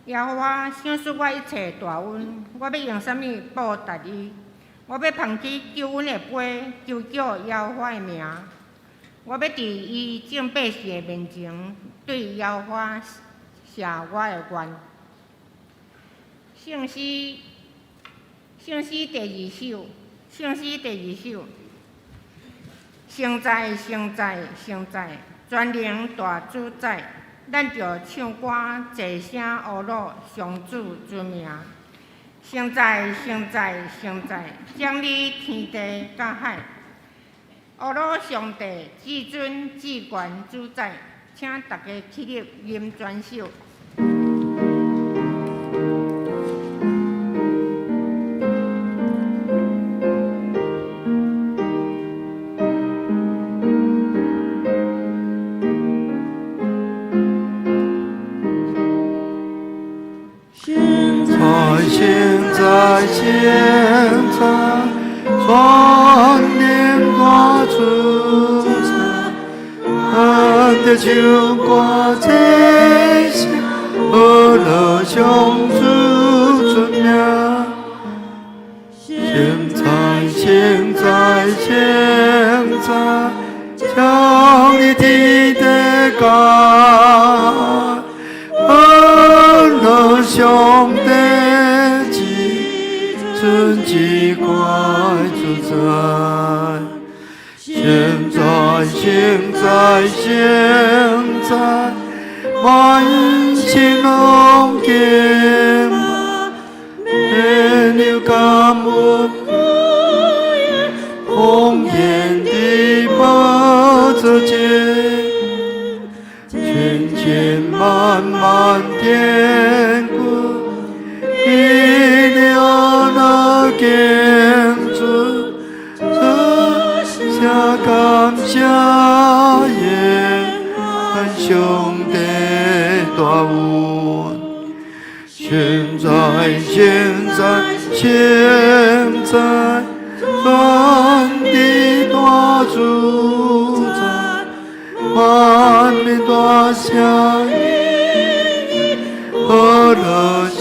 耶和华赏赐我一切大恩，我要用啥物报答你？我要捧起救恩的杯，求叫耶和华的名。我要伫伊众百姓的面前，对耶和华写我的愿。圣诗第二首，圣诗第二首。圣哉，圣哉，圣哉！全能大主宰，咱就唱歌，齐声学乐上主之名。圣哉，圣哉，圣哉！将你天地甲海，学乐上帝至尊至权主宰，请大家起立吟全首。现在，全能大主宰，俺的唱歌齐声，学乐上主之名。现在，将你天地改，学乐上帝。尊至怪主宰，现在，万心拢敬拜，每流感恩，红颜的宝座前，千万典故。敬主，下感谢耶，咱上帝大恩。现在，全地大主宰，万民大声音，学乐上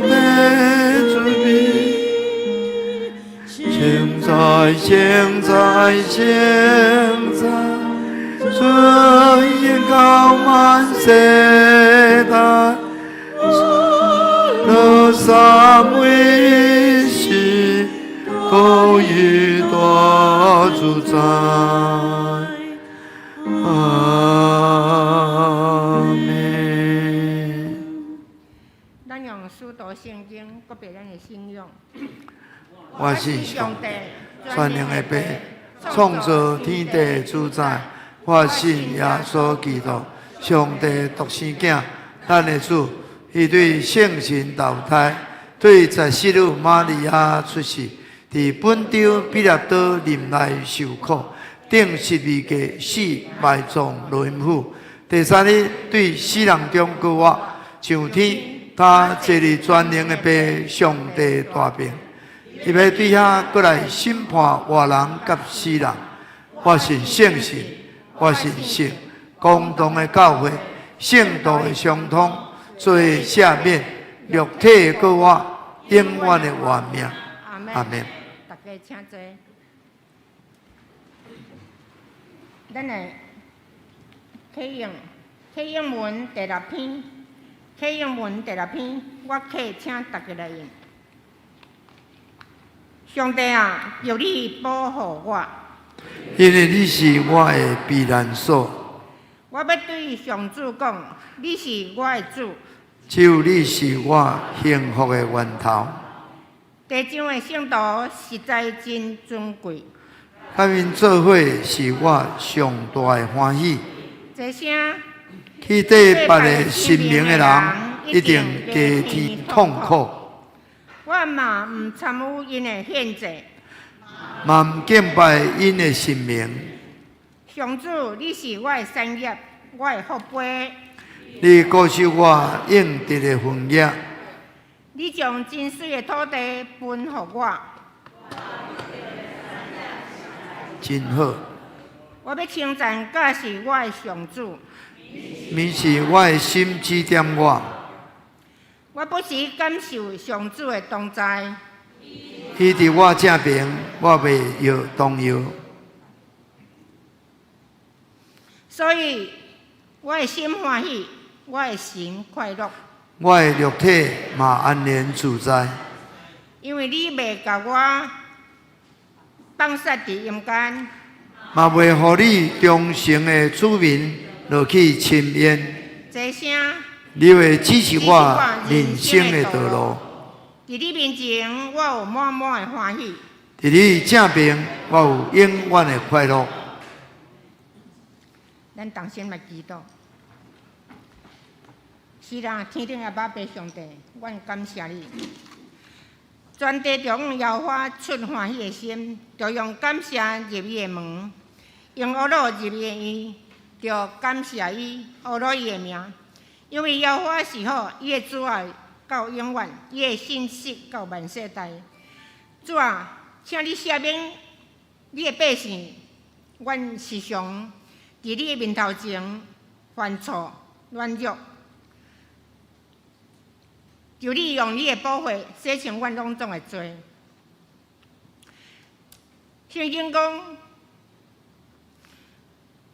帝。现在，尊严高满世代，乐三位是高于大主宰。阿门。咱用使徒圣经告别咱的信仰。我是上帝，全能的爸，创造天地主宰。我信耶稣基督，上帝独生子，咱的主。伊对圣神投胎，对14女玛利亚出世，伫本州比勒岛林内受苦，顶12架死埋葬罗阴府。第三日对死人中高活，上天，他坐伫全能的爸上帝大名。伊要对遐过来审判活人甲死人。我信圣神，我信圣公同的教会，圣道的相通，罪赦免，肉体的过活，永远的活命。阿门。大家请坐。咱的启应文第6篇，启应文第6篇，我客请大家来用。上帝啊，求你保护我，因为你是我的避难所。我要对上主讲，你是我的主，只有你是我幸福的源头。地上的圣徒实在真尊贵，他们做伙是我上大的欢喜。这声去对别个神明的人，一定加添痛苦。我嘛唔参与因的献祭，嘛唔敬拜因的神明。上主，你是我的产业，我的福杯。你高收我应得的分业。你将真水的土地分予我，真好。我要称赞假是我的上主，你是我的心指点我。我不时感受上主的同在。伊伫我正边，我袂摇动摇。所以我的心欢喜，我的心快乐。我的肉体嘛安然自在，因为你袂甲我放杀伫阴间，嘛袂互你忠诚的子民落去深渊。这声你会指示我人生的道路。伫你面前，我有满满的欢喜；伫你正边，我有永远的快乐。咱同心来祈祷。是啦，天顶的爸爸上帝，阮感谢你。全地中摇花出欢喜的心，就用感谢入伊的门；用恶路入伊的院，就感谢伊恶路伊的名。因为摇花是好，伊的主爱到永远，伊的信息到万世代。主啊，请你赦免你的百姓，阮时常伫你的面头前犯错软弱。求你用你的宝血洗清阮拢总的罪。圣经讲，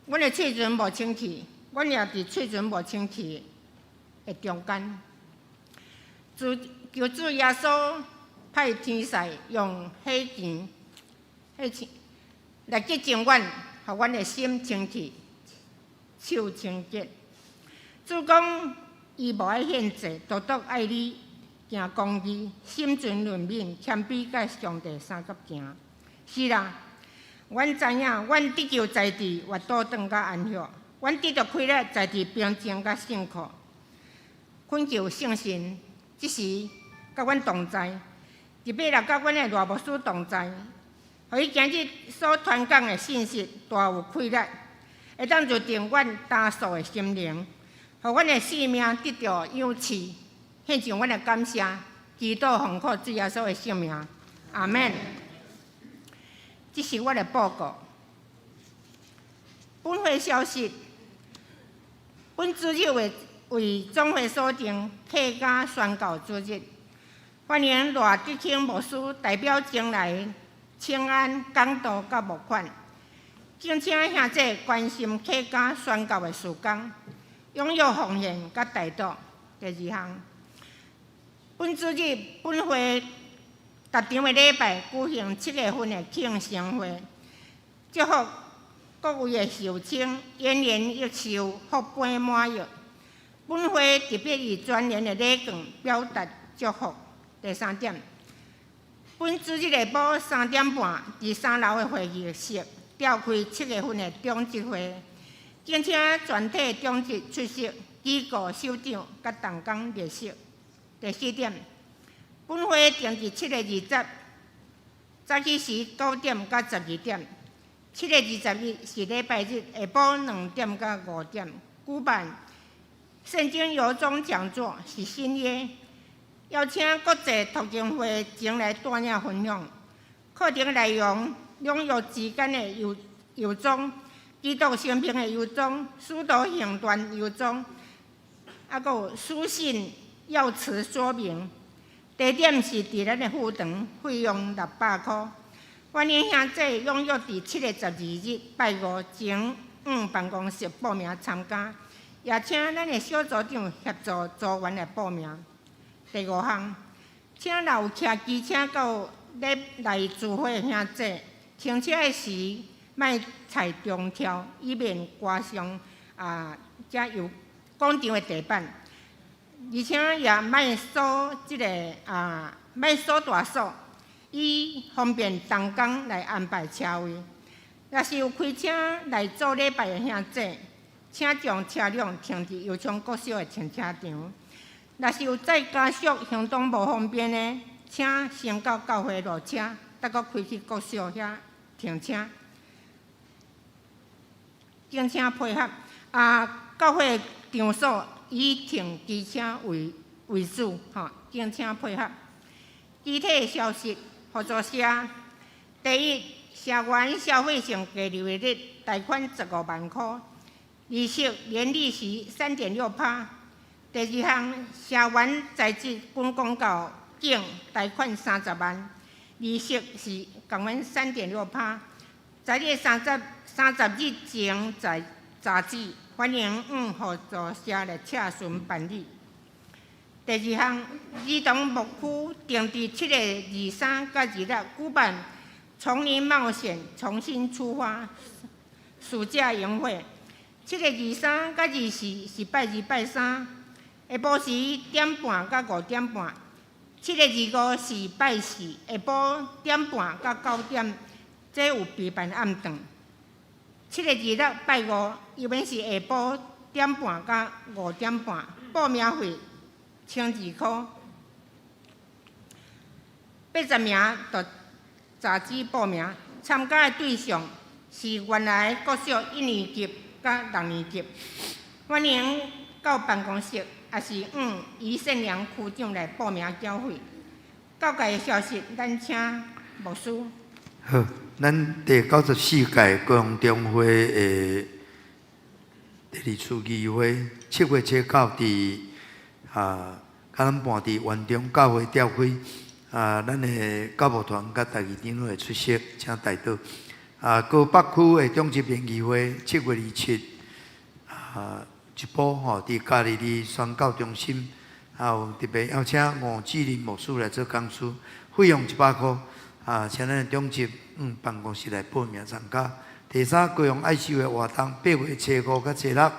阮的嘴唇无清气，阮也伫嘴唇无清气的中间。求主耶稣派天使用火钱来洁净阮，互阮的心清气，手清洁。主讲，伊无爱献祭，独独爱你，行公义，心存怜悯，谦卑甲上帝三角行。是啦，阮知影，阮得救在地，活倒转甲安息；阮得到快乐在地，平静甲幸福。恳求圣神，即时甲阮同在，特别来甲阮的罗牧师同在，互伊今日所传讲的信息大有快乐，会当入定阮担数的心灵。互阮的性命得到养赐，献上阮的感谢，祈祷奉靠主耶稣的圣名，阿免。这是我的报告。本会消息，本主日为总会所定客家宣告主日，欢迎罗德清牧师代表前来请安讲道甲募款，敬请兄弟关心客家宣告的事工。拥有奉献甲大道。第二项，本主日本会逐场的礼拜举行7月份的庆生会，祝福各位的寿星延年益寿，福杯满溢。本会特别以专年的礼券表达祝福。第三点，本主日下晡3点半，伫3楼的会议室召开7月份的中职会。敬请全体中职出席，机构首长甲同工列席。第四点，本会定伫7月20早起时9点到12点，7月21是礼拜日下晡2点到5点，举办圣经由衷讲座是新约，邀请国际读经会前来带领分享。课程内容两约之间的由衷。基督生命的由衷，使徒行传由衷，还有书信要词说明。地点是伫咱的副堂，费用600块。欢迎兄弟踊跃伫7月12日拜五前办公室报名参加，也请咱的小组长协助组员来报名。第5项，请若有骑机车到来聚会的兄弟，停车的时莫踩中跳，以免刮伤遮有广场的地板，而且也莫锁莫锁大锁，以方便同工来安排车位。若是有开车来做礼拜的兄弟，请将车辆停伫油厂国小的停车场。若是有载家属行动无方便的，请先到教会落车，再搁开去国小遐停车。敬请配合，教会场所以停机车为主，敬请配合。具体消息，合作社第一，社员消费性计留的日贷款15万块，利息年利息3.6%，第二项，社员在职军公告警贷款30万，利息是共阮3.6%。在列30日前在查址，欢迎互助社来洽询办理。第二项，儿童牧区定伫7月23甲26举办丛林冒险重新出发暑假营会。7月23甲24是拜2、拜3，下晡时1点半到5点半。7月25是拜4，下晡1点半到9点，这有备办暗顿。7月26拜5，依然是下晡1点半到5点半，报名费12块。80名就查址报名，参加的对象是原来国小1年级甲6年级。欢迎到办公室，也是余善良区长来报名缴费。教界的消息，咱请牧师。好，咱第94届高雄中会的第2次议会，7月7号伫9点半伫园中教会召开。咱的教务团甲台语长会出席，请带到。高北区的中级联谊会7月27一部伫嘉义的宣教中心，还有特别邀请吴志林牧师来做讲师，费用100块。请咱的中级办公室来报名参加。第3，高雄爱修的活动8月初5到初6，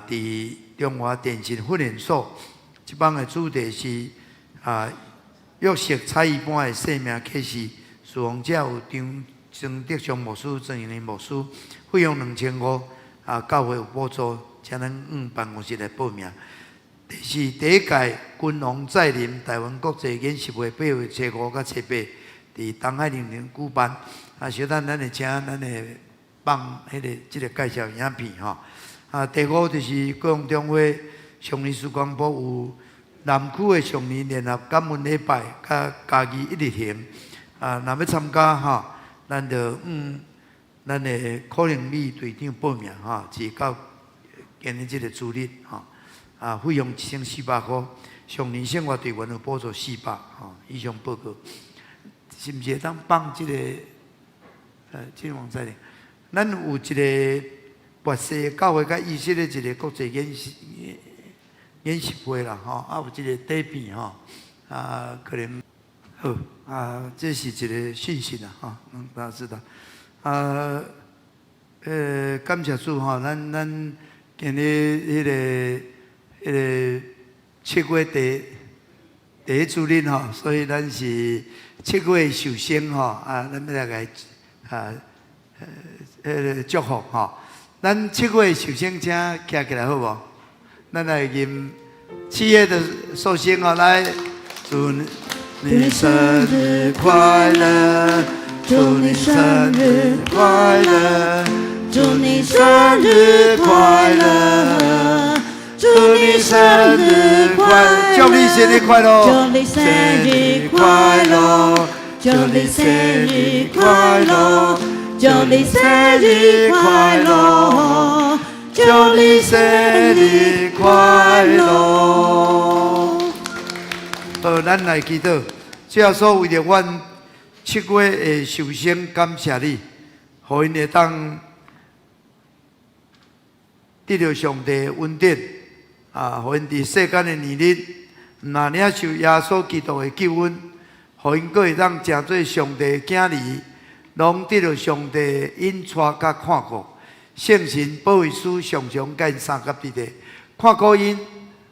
伫中华电信训练所。这帮的主题是约瑟彩艺班的生命启示，受访者有张德祥牧师、郑永林牧师，费用2500。教会有补助，请咱办公室来报名。第4，第1届君王再临台湾国际演习会8月初5到初8，伫东海陵园举办。小等咱会请咱会放这个介绍影片吼。第5就是高雄中会上年时光部有南区的上年联合感恩礼拜，甲家己一日行。若要参加吼，咱就咱的可能米队长报名是到今日这个主日费用1400块，上年生活队员有补助400以上报告，是毋是会当放这个这个网站里？咱有一个博士教会甲医师的一个国际演习会啦有这个底片可能好这是一个讯息啦让大家知道。感谢主咱今日迄个7月第一主日所以咱是7月首先咱要来祝福咱7月首先请站起来好无？咱来吟7月的寿星来，祝你生日快乐。祝你生日快乐，祝你生日快乐，祝你生日快乐，祝你生日快乐，祝你生日快乐，祝你生日快乐，祝你生日快乐，祝你生日快乐。好，咱来祈祷，主要说为着阮7月的寿星，感谢你，互因会当得到上帝的恩典互因伫世间的年日，若领受耶稣基督的救恩，互因阁会当成做上帝的囝儿，拢得到上帝的引带甲看顾。圣神保惠师常常甲因三甲伫地，看顾因，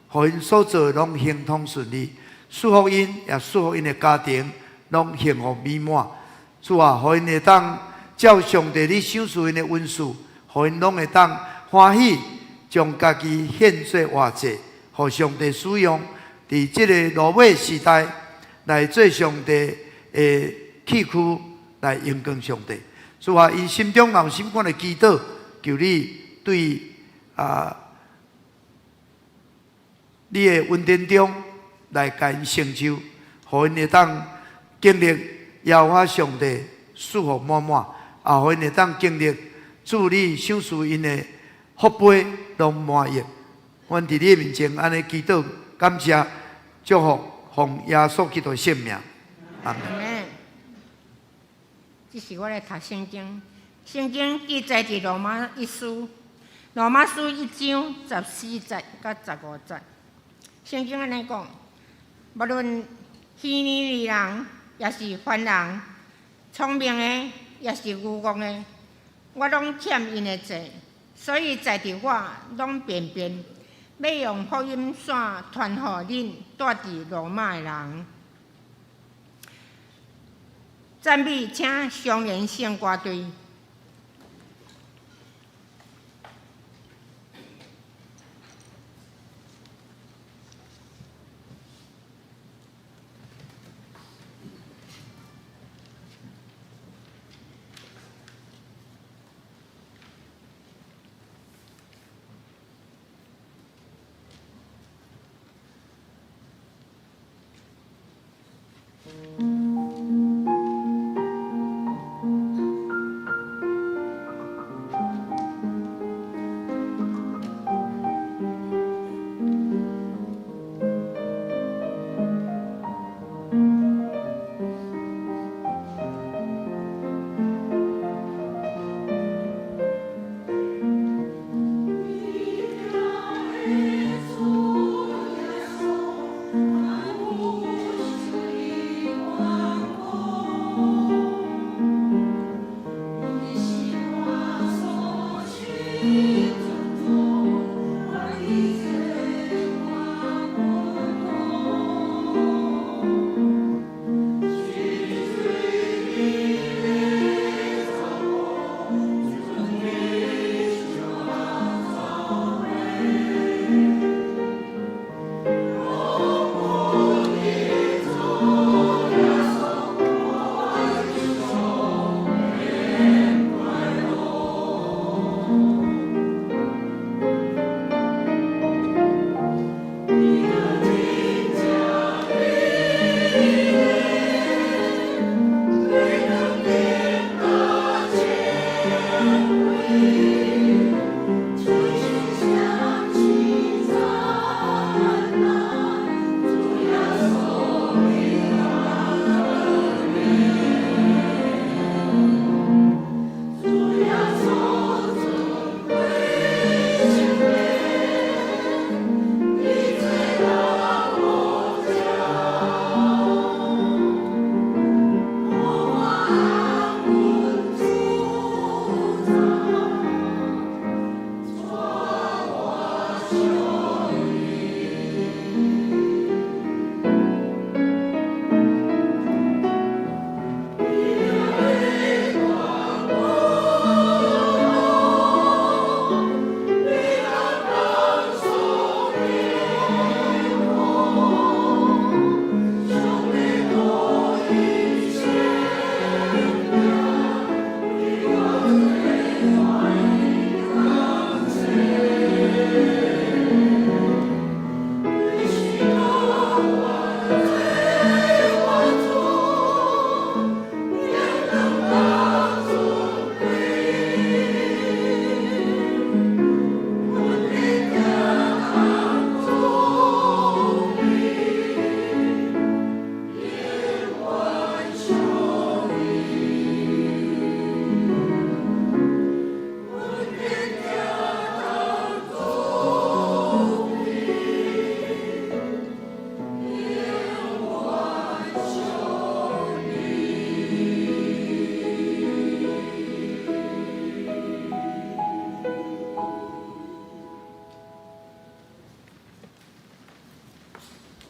互因所做的拢亨通顺利，祝福因，也祝福因的家庭。拢幸福美满，主啊，互因会当照上帝你赏赐因的恩赐，互因拢会当欢喜，将家己献做活祭，互上帝使用。伫这个落尾时代，来做上帝的器躯，来荣光上帝。主啊，因心中有心肝的祈祷，求你对你的恩典中来甲因成就，互因会当经历耶和华上帝祝福满满，也互因会当经历主你赏赐因的福杯拢满溢。阮伫你面前安尼祈祷，感谢、祝福，奉耶稣基督圣名，阿门。这是我来读圣经，圣经记载伫罗马一书，罗马书1章14节到15节。圣经安尼讲，无论虚拟的人，也是凡人，聪明的，也是愚戆的，我拢欠因的债，所以在伫我拢便便要用福音线传予恁住伫罗马的人。赞美，请相连圣歌队。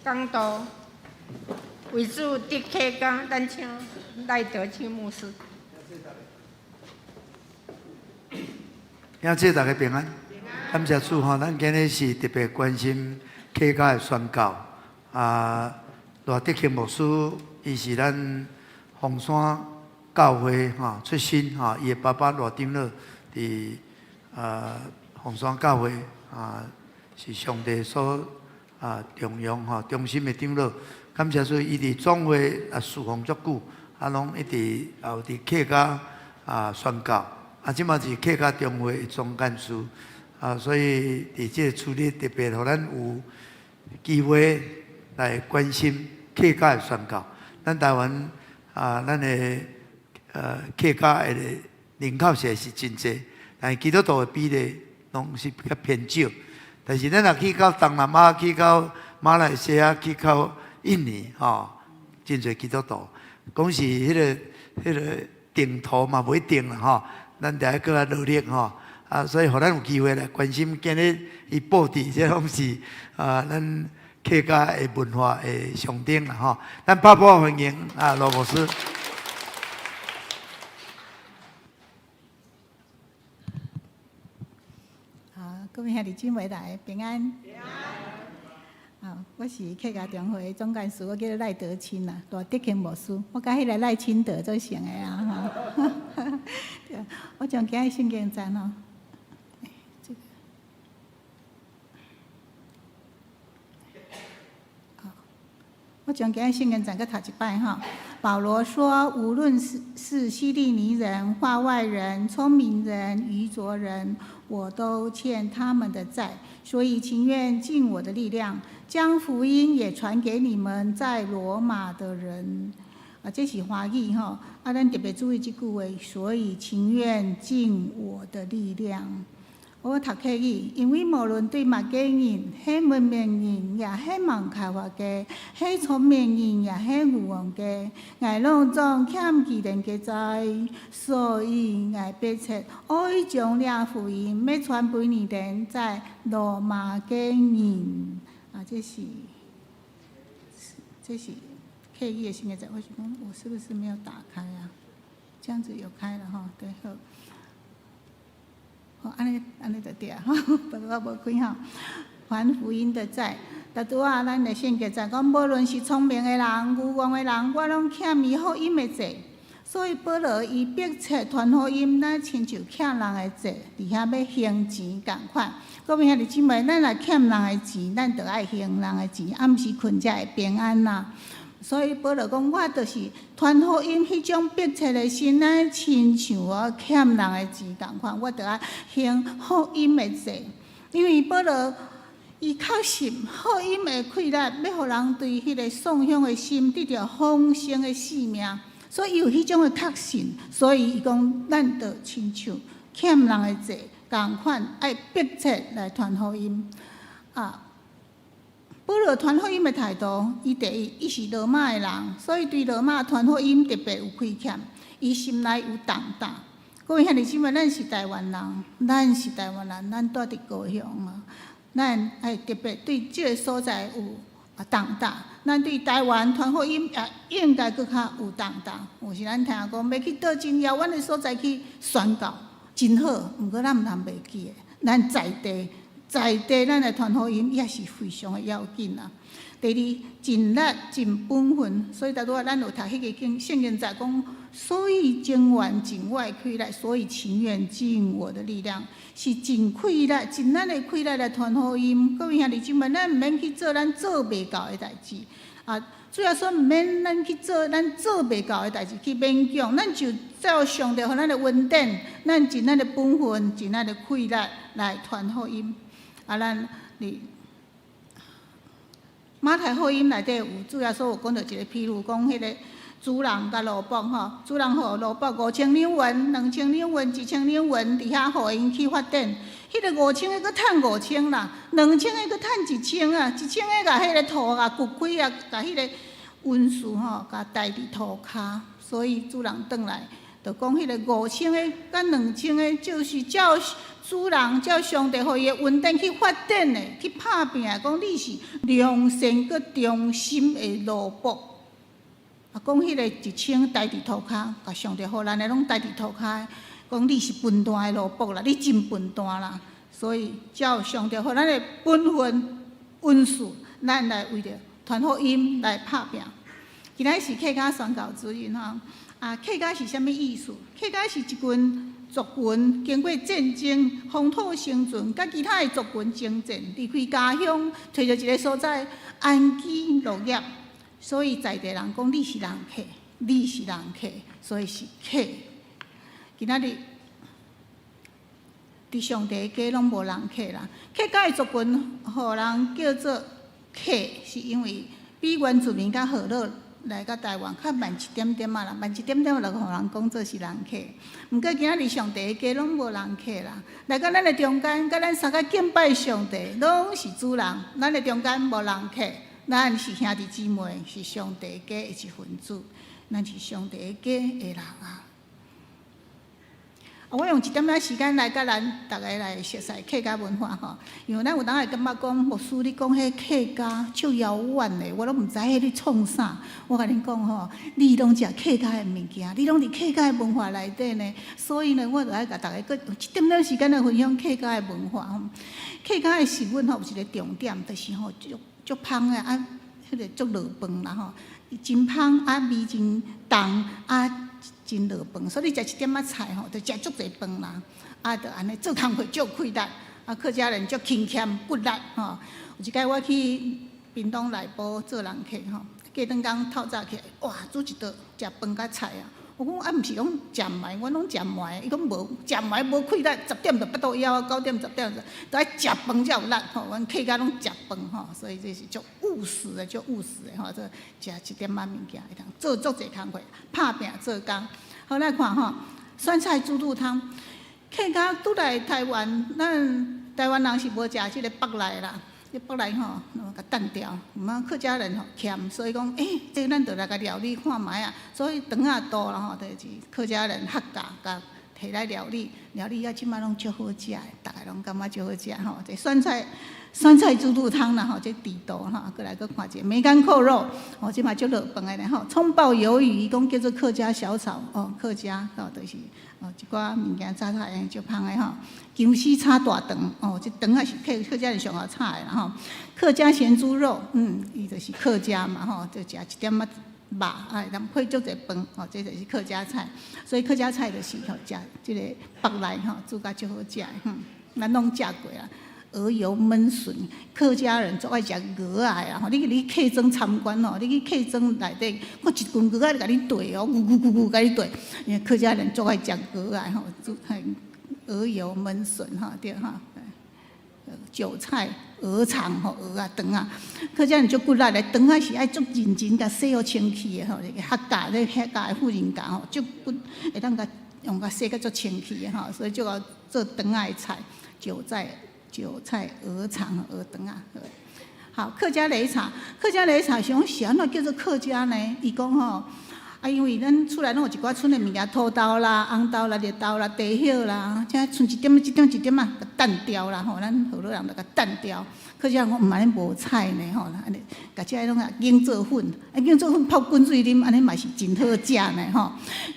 讲道为主的客家，咱请赖德清牧师。兄弟大家平安，感谢主吼，咱今日是特别关心客家的宣教。罗德清牧师，伊是咱凤山教会出身伊的爸爸罗丁乐伫凤山教会是上帝所重用中心的长老。感谢主，伊伫总会侍奉足久，拢一直也有伫客家宣教。即嘛是客家中会总干事所以伫这处理特别互咱有机会来关心客家的宣教。咱台湾咱的客家的人口数是真济，但基督徒的比例拢是比较偏少。但是咱若去到东南亚、去到马来西亚、去到印尼真侪基督徒，讲是迄个定图嘛，不一定啦咱得搁来努力所以互咱有机会来关心，今日伊布置这拢是咱客家的文化的象征啦咱拍拍欢迎罗牧师。各位兄弟姊妹来平安。我是客家中会总干事，我叫赖德清啦，大德勤牧师，我甲迄个赖清德做成的我将今日圣经站我将今日圣经站搁读一摆保罗说，无论是希利尼人、化外人、聪明人、愚拙人，我都欠他们的债，所以情愿尽我的力量，将福音也传给你们在罗马的人。这是华语咱特别注意这句话，所以情愿尽我的力量。我读客语，因为无论对乜个人，迄文明人也迄盲开发家，迄聪明人也迄愚妄家，我拢总欠其人嘅债，所以我迫切爱将了福音要传俾你哋在罗马嘅人。这是客语的新嘅仔，我想讲我是不是没有打开啊？这样子有开了对好。安尼就对别个无开还福音的债，拄咱的圣经在讲，无论是聪明的人、愚妄的人，我拢欠伊福音的债。所以保罗伊迫切传福音，咱亲像欠人的债，伫遐要还钱共款。各位兄弟姊妹，咱若欠人的钱，咱就爱还人的钱，毋是困才会平安啦。所以保罗讲，我就是传福音迄种迫切的心，咱亲像我欠人的钱共款，我就爱还福音的债。因为保罗伊确信福音的快乐，要互人对迄个送向的心得到丰盛的生命，所以伊有迄种的确信，所以伊讲，咱就亲像欠人的债共款，爱迫切来传福音保罗传福音的态度，第一，伊是罗马的人，所以对罗马传福音特别有亏欠，伊心内有重担。各位兄弟姊妹，咱是台湾人，咱住伫高雄咱爱特别对这个所在有重担。咱对台湾传福音也应该搁较有重担。有时咱听讲要去倒真遥远的所在去宣教，真好，毋过咱毋通袂记的，咱在地咱来传福音也是非常的要紧第二，尽力尽本分，所以咱有读迄个圣经在讲，所以情愿尽我的气力，所以情愿尽我的力量，是尽气力，尽咱的气力来传福音。各位兄弟姊妹，咱毋免去做咱做袂到的代志主要说毋免咱去做咱做袂到的代志去勉强，咱就照上帝互咱的恩典，咱尽咱的本分，尽咱的气力来传福音。咱马太福音内底有主要说有讲到一个譬如讲，迄个主人甲罗卜主人互罗卜5000两银、2000两银、1000两银，伫遐互因去发展。迄个5000个佮趁5000啦，2000个佮趁1000啊，1000个甲迄个土掘开甲迄个温树甲带伫土骹，所以主人转来就讲，迄个5000个甲2000个，就是照主人照上帝互伊的恩典去发展的，去拍拼的，讲你是良善佮忠心的罗卜。讲迄个1000带伫土骹，甲上帝互咱的拢带伫土骹，讲你是笨蛋的罗卜啦，你真笨蛋啦。所以照上帝互咱的本分恩赐，咱来为着传福音来拍拼。今仔是客家宣教主任客家是啥物意思？客家是一群族群经过战争、风土生存，甲其他的族群征战，离开家乡，找到一个所在安居乐业。所以在地人讲你是人客，你是人客，所以是客。今仔日伫上帝家拢无人客啦。客家的族群，互人叫做客，是因为比原住民较好乐来到台湾较慢一点点啊啦，慢一点点就互人讲做是人客。毋过今仔日上帝的家拢无人客啦，来到咱的中间，甲咱三个敬拜上帝，拢是主人。咱的中间无人客，咱是兄弟姊妹，是上帝家的一份子，咱是上帝家的人啊。我用一点仔时间来甲咱大家来熟悉客家文化吼，因为咱有当会感觉讲，牧师你讲迄客家足遥远的，我拢毋知迄你创啥。我甲恁讲吼，你拢食客家的物件，你拢伫客家的文化内底呢，所以呢，我就爱甲大家搁一点仔时间来分享客家的文化吼。客家的食物吼有一个重点，就是吼足芳的啊，迄个足落饭啦吼，真芳啊，味真重啊。真落饭，所以你食一点仔菜吼，就食足侪饭啦。啊，就安尼做工课足快力，啊，客家人足勤俭骨力吼。有一摆我去屏东内埔做人客吼，过顿工透早起来，哇，煮一道食饭甲菜啊。我讲啊，毋是讲食糜，我拢食糜。伊讲无食糜无气力，10点就腹肚枵，9点10点就爱食饭才有力吼。阮客家拢食饭吼，所以这是足务实的，足务实的吼。这食一点仔物件会当做足侪工课，拍拼做工。好来看吼，酸菜猪肚汤，客家拄来台湾，咱台湾人是无食即个北来啦。这北来吼，甲淡掉，毋通客家人吼欠，所以讲，这咱就来甲料理看卖啊。所以肠仔肚啦吼，就是客家人客家甲摕来料理，料理啊，即摆拢足好食的，逐个拢感觉足好食吼。这酸菜猪肚汤啦吼，这地道吼，过来搁看者梅干扣肉，哦，即摆足落饭的咧吼。葱爆鱿鱼，伊讲叫做客家小炒，哦，客家吼就是哦一寡物件炒炒诶足芳的吼。姜丝炒大肠，哦，这肠也是客家人上好炒的啦吼。客家咸猪肉，伊就是客家嘛吼，就食一点仔肉，啊，当配足侪饭，哦，这就是客家菜。所以客家菜就是吼食即个北来吼，煮甲足好食的，咱拢食过啦。鹅油焖笋，客家人最爱食鹅仔啦吼！你客庄参观吼，你去客庄内底，我一棍鹅仔甲你对哦，咕咕咕咕甲你对。因为客家人最爱食鹅仔吼，煮鹅油焖笋吼，对哈。韭菜、鹅肠吼，鹅啊、肠啊，客家人足骨力的，肠啊是爱足认真甲洗好清气的吼，客家的妇人家吼，足骨会当甲用甲洗甲足清气的吼，所以就要做肠仔的菜，韭菜、鹅肠、鹅肠啊。好，客家擂茶是讲是安怎叫做客家呢？伊讲吼。啊，因为咱厝内拢有一寡剩的物件，土豆啦、红豆啦、绿豆啦、茶叶啦，即剩一点啊，淡掉啦吼，咱好多人就甲淡掉。可是人讲毋安尼无菜呢吼，安尼甲即个拢啊研做粉，研做粉泡滚水啉，安尼嘛是真好食呢吼。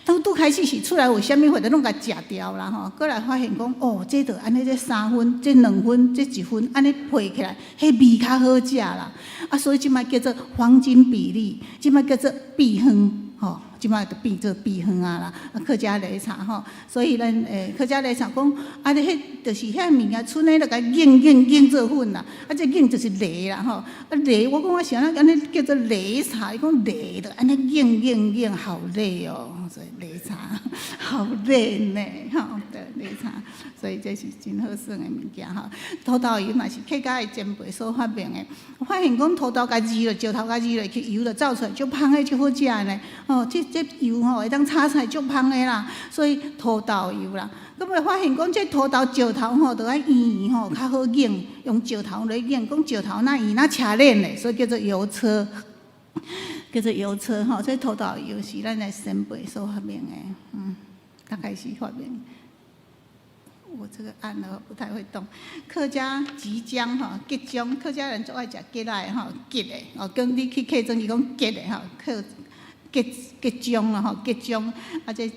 拄开始是厝内有啥物货，就拢甲食掉啦吼。过来发现讲，哦，这着安尼这3分、这2分、这1分，安尼配起来，迄味较好食啦。啊，所以即摆叫做黄金比例，即摆叫做碧香。吼，即摆就变做碧香啊啦，客家擂茶吼，所以咱客家擂茶讲，啊，迄就是遐物件，剩诶就甲研做粉啦，啊，这研就是擂啦吼，啊擂，我讲我是安尼叫做擂茶，伊讲擂的安尼研，好累哦，所以擂茶好累呢，吼，对擂茶，所以这是真好耍诶物件吼。土豆油嘛是客家诶前辈所发明诶，我发现讲土豆甲煮落，石头甲煮落去，油就走出来，足芳诶，足好食呢。哦，这油吼会当炒菜足芳的啦，所以土豆油啦。咁会发现讲这土豆石头吼，着爱圆吼，较好研，用石头来研，讲石头那圆那车链嘞，所以叫做油车，吼。所以土豆油是咱的先辈所发明的，大概是发明。我这个按了不太会动。客家吉姜吼，吉姜，客家人最爱食吉来吼，吉的哦，跟你去客庄伊讲吉的吼，吉姜啦吼，吉姜啊这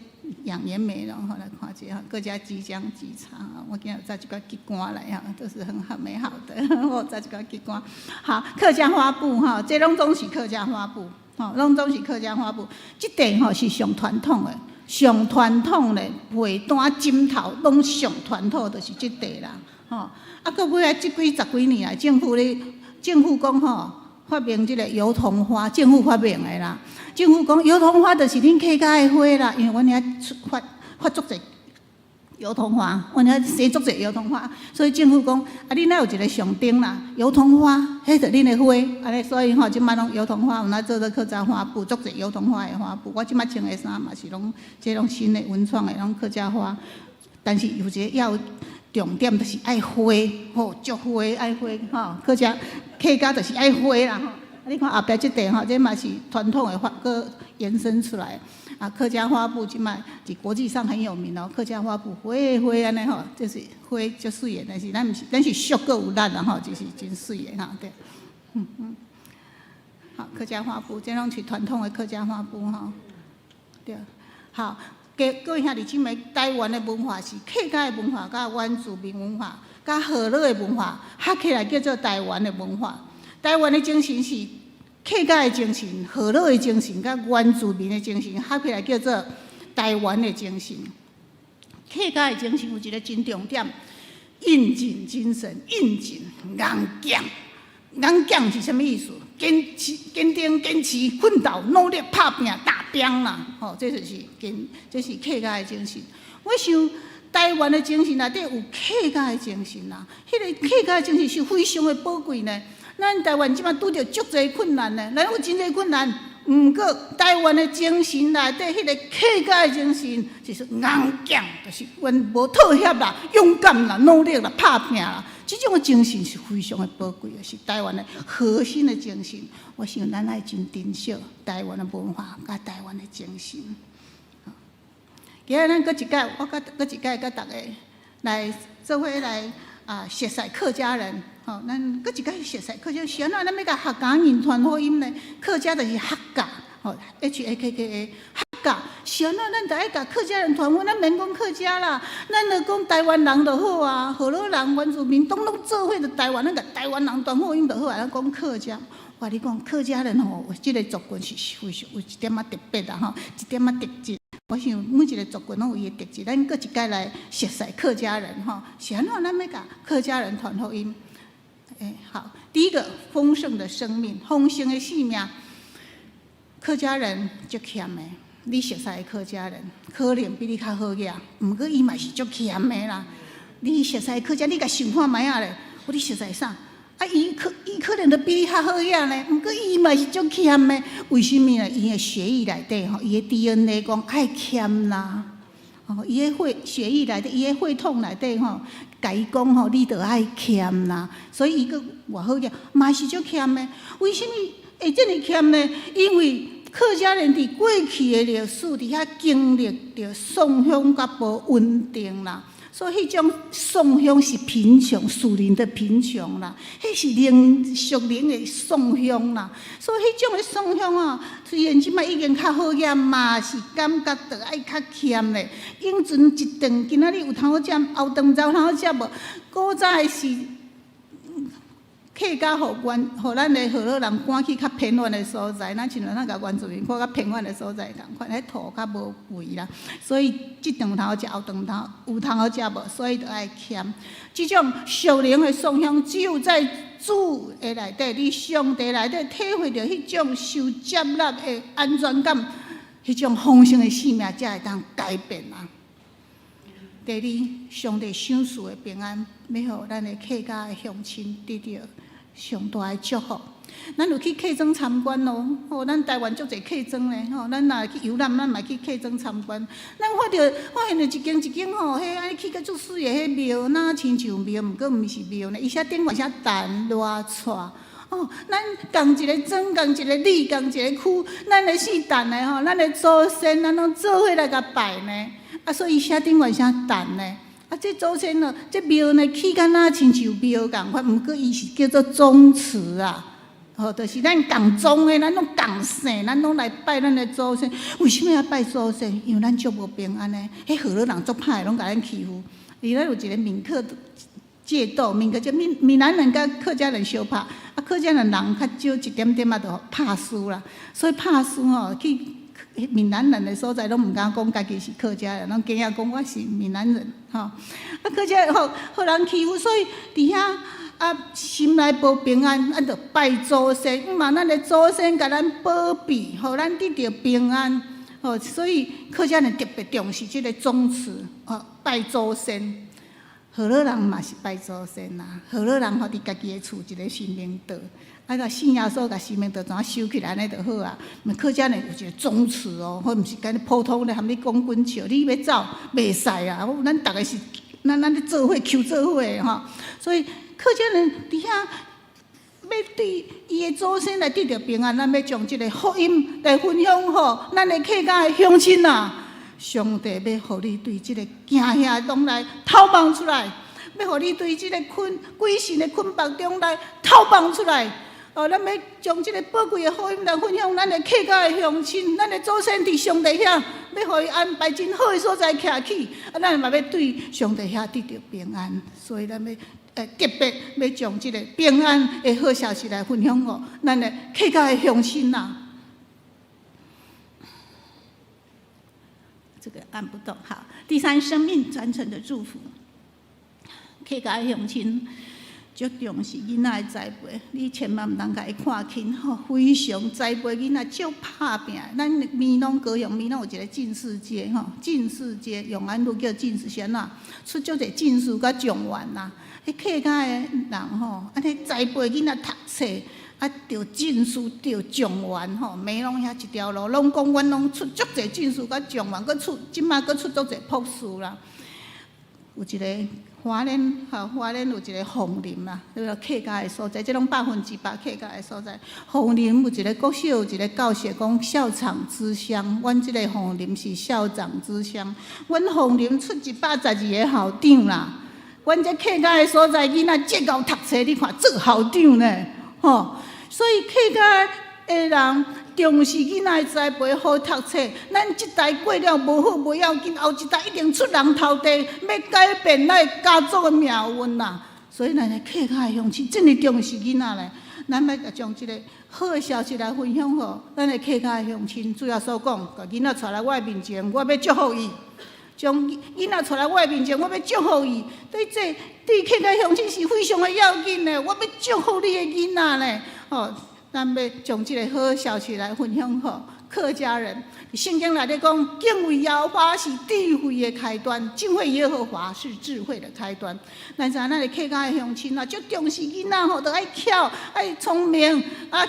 养颜美容吼来看者吼，各家吉姜吉茶吼，我今日有摘一寡吉瓜来哈，都是很美好的，我摘一寡吉瓜。好，客家花布吼，这拢总是客家花布，吼，拢总是客家花布。这地吼是上传统的。上传统嘞，被单枕头拢上传统，就是即地啦，吼。啊，搁尾啊，即十几年来，政府讲吼，发明即个油桐花，政府发明的啦。政府讲油桐花就是恁客家的花啦，因为阮遐发足侪油桐花，阮遐生足侪油桐花，所以政府讲，啊，恁遐有一个上灯啦，油桐花，迄着恁的花，安尼，所以吼，即摆拢油桐花，有哪做客家花布，足侪油桐花的花布。我即摆穿的衫嘛是拢，即种新的文创的，拢客家花。但是有一个要重点，就是爱花，吼，足花爱花，吼，客家就是爱花啦，吼。你看后壁即块吼，这嘛是传统的花，搁延伸出来。啊，客家花布即摆伫国际上很有名哦。客家花布花安尼吼，就是花足水的，但是咱是俗搁有力啦吼，就是真水的吼，对。好，客家花布，这拢是传统的客家花布吼，对。好，各位兄弟姊妹，台湾的文化是客家的文化，甲原住民文化，甲河洛的文化，合起来叫做台湾的文化。台湾的精神是客家的精神、河洛的精神、甲原住民的精神，合起来叫做台湾的精神。客家的精神有一个真重点，应尽精神，应尽硬强。硬强是啥物意思？坚定、坚持、奋斗、努力、打拼、打拼啦！吼，这就是客家的精神。我想台湾的精神内底有客家的精神啦，迄个客家的精神是非常的宝贵呢。咱台湾即摆拄着足侪困难呢，咱有真侪困难，毋过台湾的精神内底迄个客家的精神就是硬强，就是阮无妥协啦、勇敢啦、努力啦、打拼啦，即种的精神是非常的宝贵的，是台湾的核心的精神。我想咱爱真珍惜台湾的文化甲台湾的精神。今日咱搁一届，我搁一届，甲大家来做伙来熟悉客家人。吼，咱搁一摆熟悉客家，是安怎咱要甲客家人传福音呢？客家就是客家，吼 ，HAKKA， 客家是安怎？咱就爱甲客家人传福音，咱免讲客家啦，咱就讲台湾人就好啊，河洛人、原住民，拢做伙就台湾，咱甲台湾人传福音就好啊。咱讲客家，我你讲客家人吼，即个族群是非常有一点仔特别啦，吼，一点仔特质。我想每一个族群拢有伊的特质，咱搁一届来熟悉客家人吼，是安怎？咱要甲客家人传福音。好，第一个丰盛的生命，丰盛的性命，客家人足欠的。你熟悉的客家人，可能比你较好个，毋过伊嘛是足欠的啦。你熟悉的客家，你甲想看卖啊咧？你熟悉啥？啊，伊可能都比你较好个呢，毋过伊嘛是足欠的。为什么呢？伊的血液内底吼，伊的 DNA 讲爱欠啦。哦，伊的血液内底，伊的血统内底吼，甲伊讲吼，你着爱欠啦，所以伊个偌好个，嘛是足欠的。为什么会这么欠呢？因为客家人伫过去的历史伫遐经历着宋乡甲无稳定啦，所以迄种宋乡是贫穷，属灵的贫穷啦，迄是属灵的宋乡啦，所以迄种的宋乡啊，虽然即摆已经较好个，嘛是感觉着爱较欠咧。永存一顿，今仔日有通好食，后顿有通好食无？古早是客家互咱的河洛人赶去较偏远的所在，咱像咱甲原住民赶较偏远的所在共款，迄土较无肥啦，所以即顿有通好食，后顿有通好食无？所以就爱欠。即种属灵的宋乡，只有在主的内底，你上帝内底体会到迄种受接纳的安全感，迄种丰盛的生命才会当改变啊。第二，上帝赏赐的平安，要互咱的客家的乡亲得到上大的祝福。咱有去客庄参观咯，吼，咱台湾足侪客庄咧，吼，咱若去游览，咱嘛去客庄参观。咱发现着一间一间吼，迄安尼去甲足水的迄庙，哪亲像庙，毋过毋是庙呢，伊写顶悬写蛋热菜。哦，咱共一个庄，共一个里，共一个区，咱的四蛋的吼，咱的祖先，咱拢做伙来甲拜呢。啊，所以写顶悬写蛋呢。啊，这祖先咯，这庙呢起敢若亲像庙共款，毋过伊是叫做宗祠啊。吼，就是咱共宗的，咱拢共姓，咱拢来拜咱的祖先。为什么要拜祖先？因为咱足无平安呢。迄河洛人足歹，拢甲咱欺负。伊咱有一个闽客械斗，闽南人甲客家人相拍，啊，客家人较少一点点就拍输啦。所以拍输吼，去闽南人的所在拢毋敢讲家己是客家人，拢惊讲我是闽南人吼。啊，客家人互人欺负，所以伫遐。啊，心内无平安，咱着拜祖先，嘛，咱的祖先甲咱保庇，互咱得到平安。所以客家人特别重视这个宗祠，拜祖先。河洛人嘛是拜祖先啦，河洛人互伫家己的厝一个神明道，甲信耶稣，甲神明道怎收起来安尼就好啊。客家人有一个宗祠哦，或毋是干普通的含你讲滚笑，你要走袂使啊。咱逐个是咱咧做伙求做伙的吼，所以客家人伫遐要对伊的祖先来得到平安，咱要将即个福音来分享吼，咱的客家的乡亲啊。上帝要互你对即个惊吓中来逃放出来，要互你对即个鬼神的捆绑中来逃放出来。咱要将即个宝贵的福音来分享咱的客家的乡亲，咱的祖先伫上帝遐，要互伊安排真好的所在徛起，咱嘛要对上帝遐得到平安。所以咱要特别要将即个平安的好消息来分享互咱的客家的乡亲呐。这个按不动。好，第三，生命传承的祝福。客家的乡亲足重视囡仔的栽培，你千万毋通甲伊看轻吼，非常栽培囡仔足拍拼。咱闽南高雄，闽南有一个进士街吼，进士街永安路叫进士县啦，出足侪进士甲状元啦。迄客家的人吼，安尼栽培囡仔读册。着进士，着状元吼，美容遐一条路，拢讲阮拢出足侪进士甲状元，佮出即马佮出足侪博士啦。有一个花莲有一个凤林啦，迄个客家的所在，即拢100%客家的所在。凤林有一个国小有一个教学讲校场之乡，阮即个凤林是校长之乡。阮凤林出112个校长啦，阮这客家的所在囡仔接到读册，你看做校长呢，吼。所以客家的人重视囡仔的栽培，好读册。咱即代过了无好无要紧，后一代一定出人头地，要改变咱家族的命运啦。所以咱的客家的乡亲真哩重视囡仔咧，咱要将即个好的消息来分享互咱的客家的乡亲。主要所讲，把囡仔带来我的面前，我要祝福伊。将囡仔带来我的面前，我要祝福伊。对客家乡亲是非常的要紧的，我要祝福你的囡仔咧。咱要将这个好消息来分享给客家人。圣经内底讲，敬畏耶和华是智慧的开端，敬畏耶和华是智慧的开端。咱知影咱的客家的乡亲啊，足重视囡仔吼，都爱巧、爱聪明、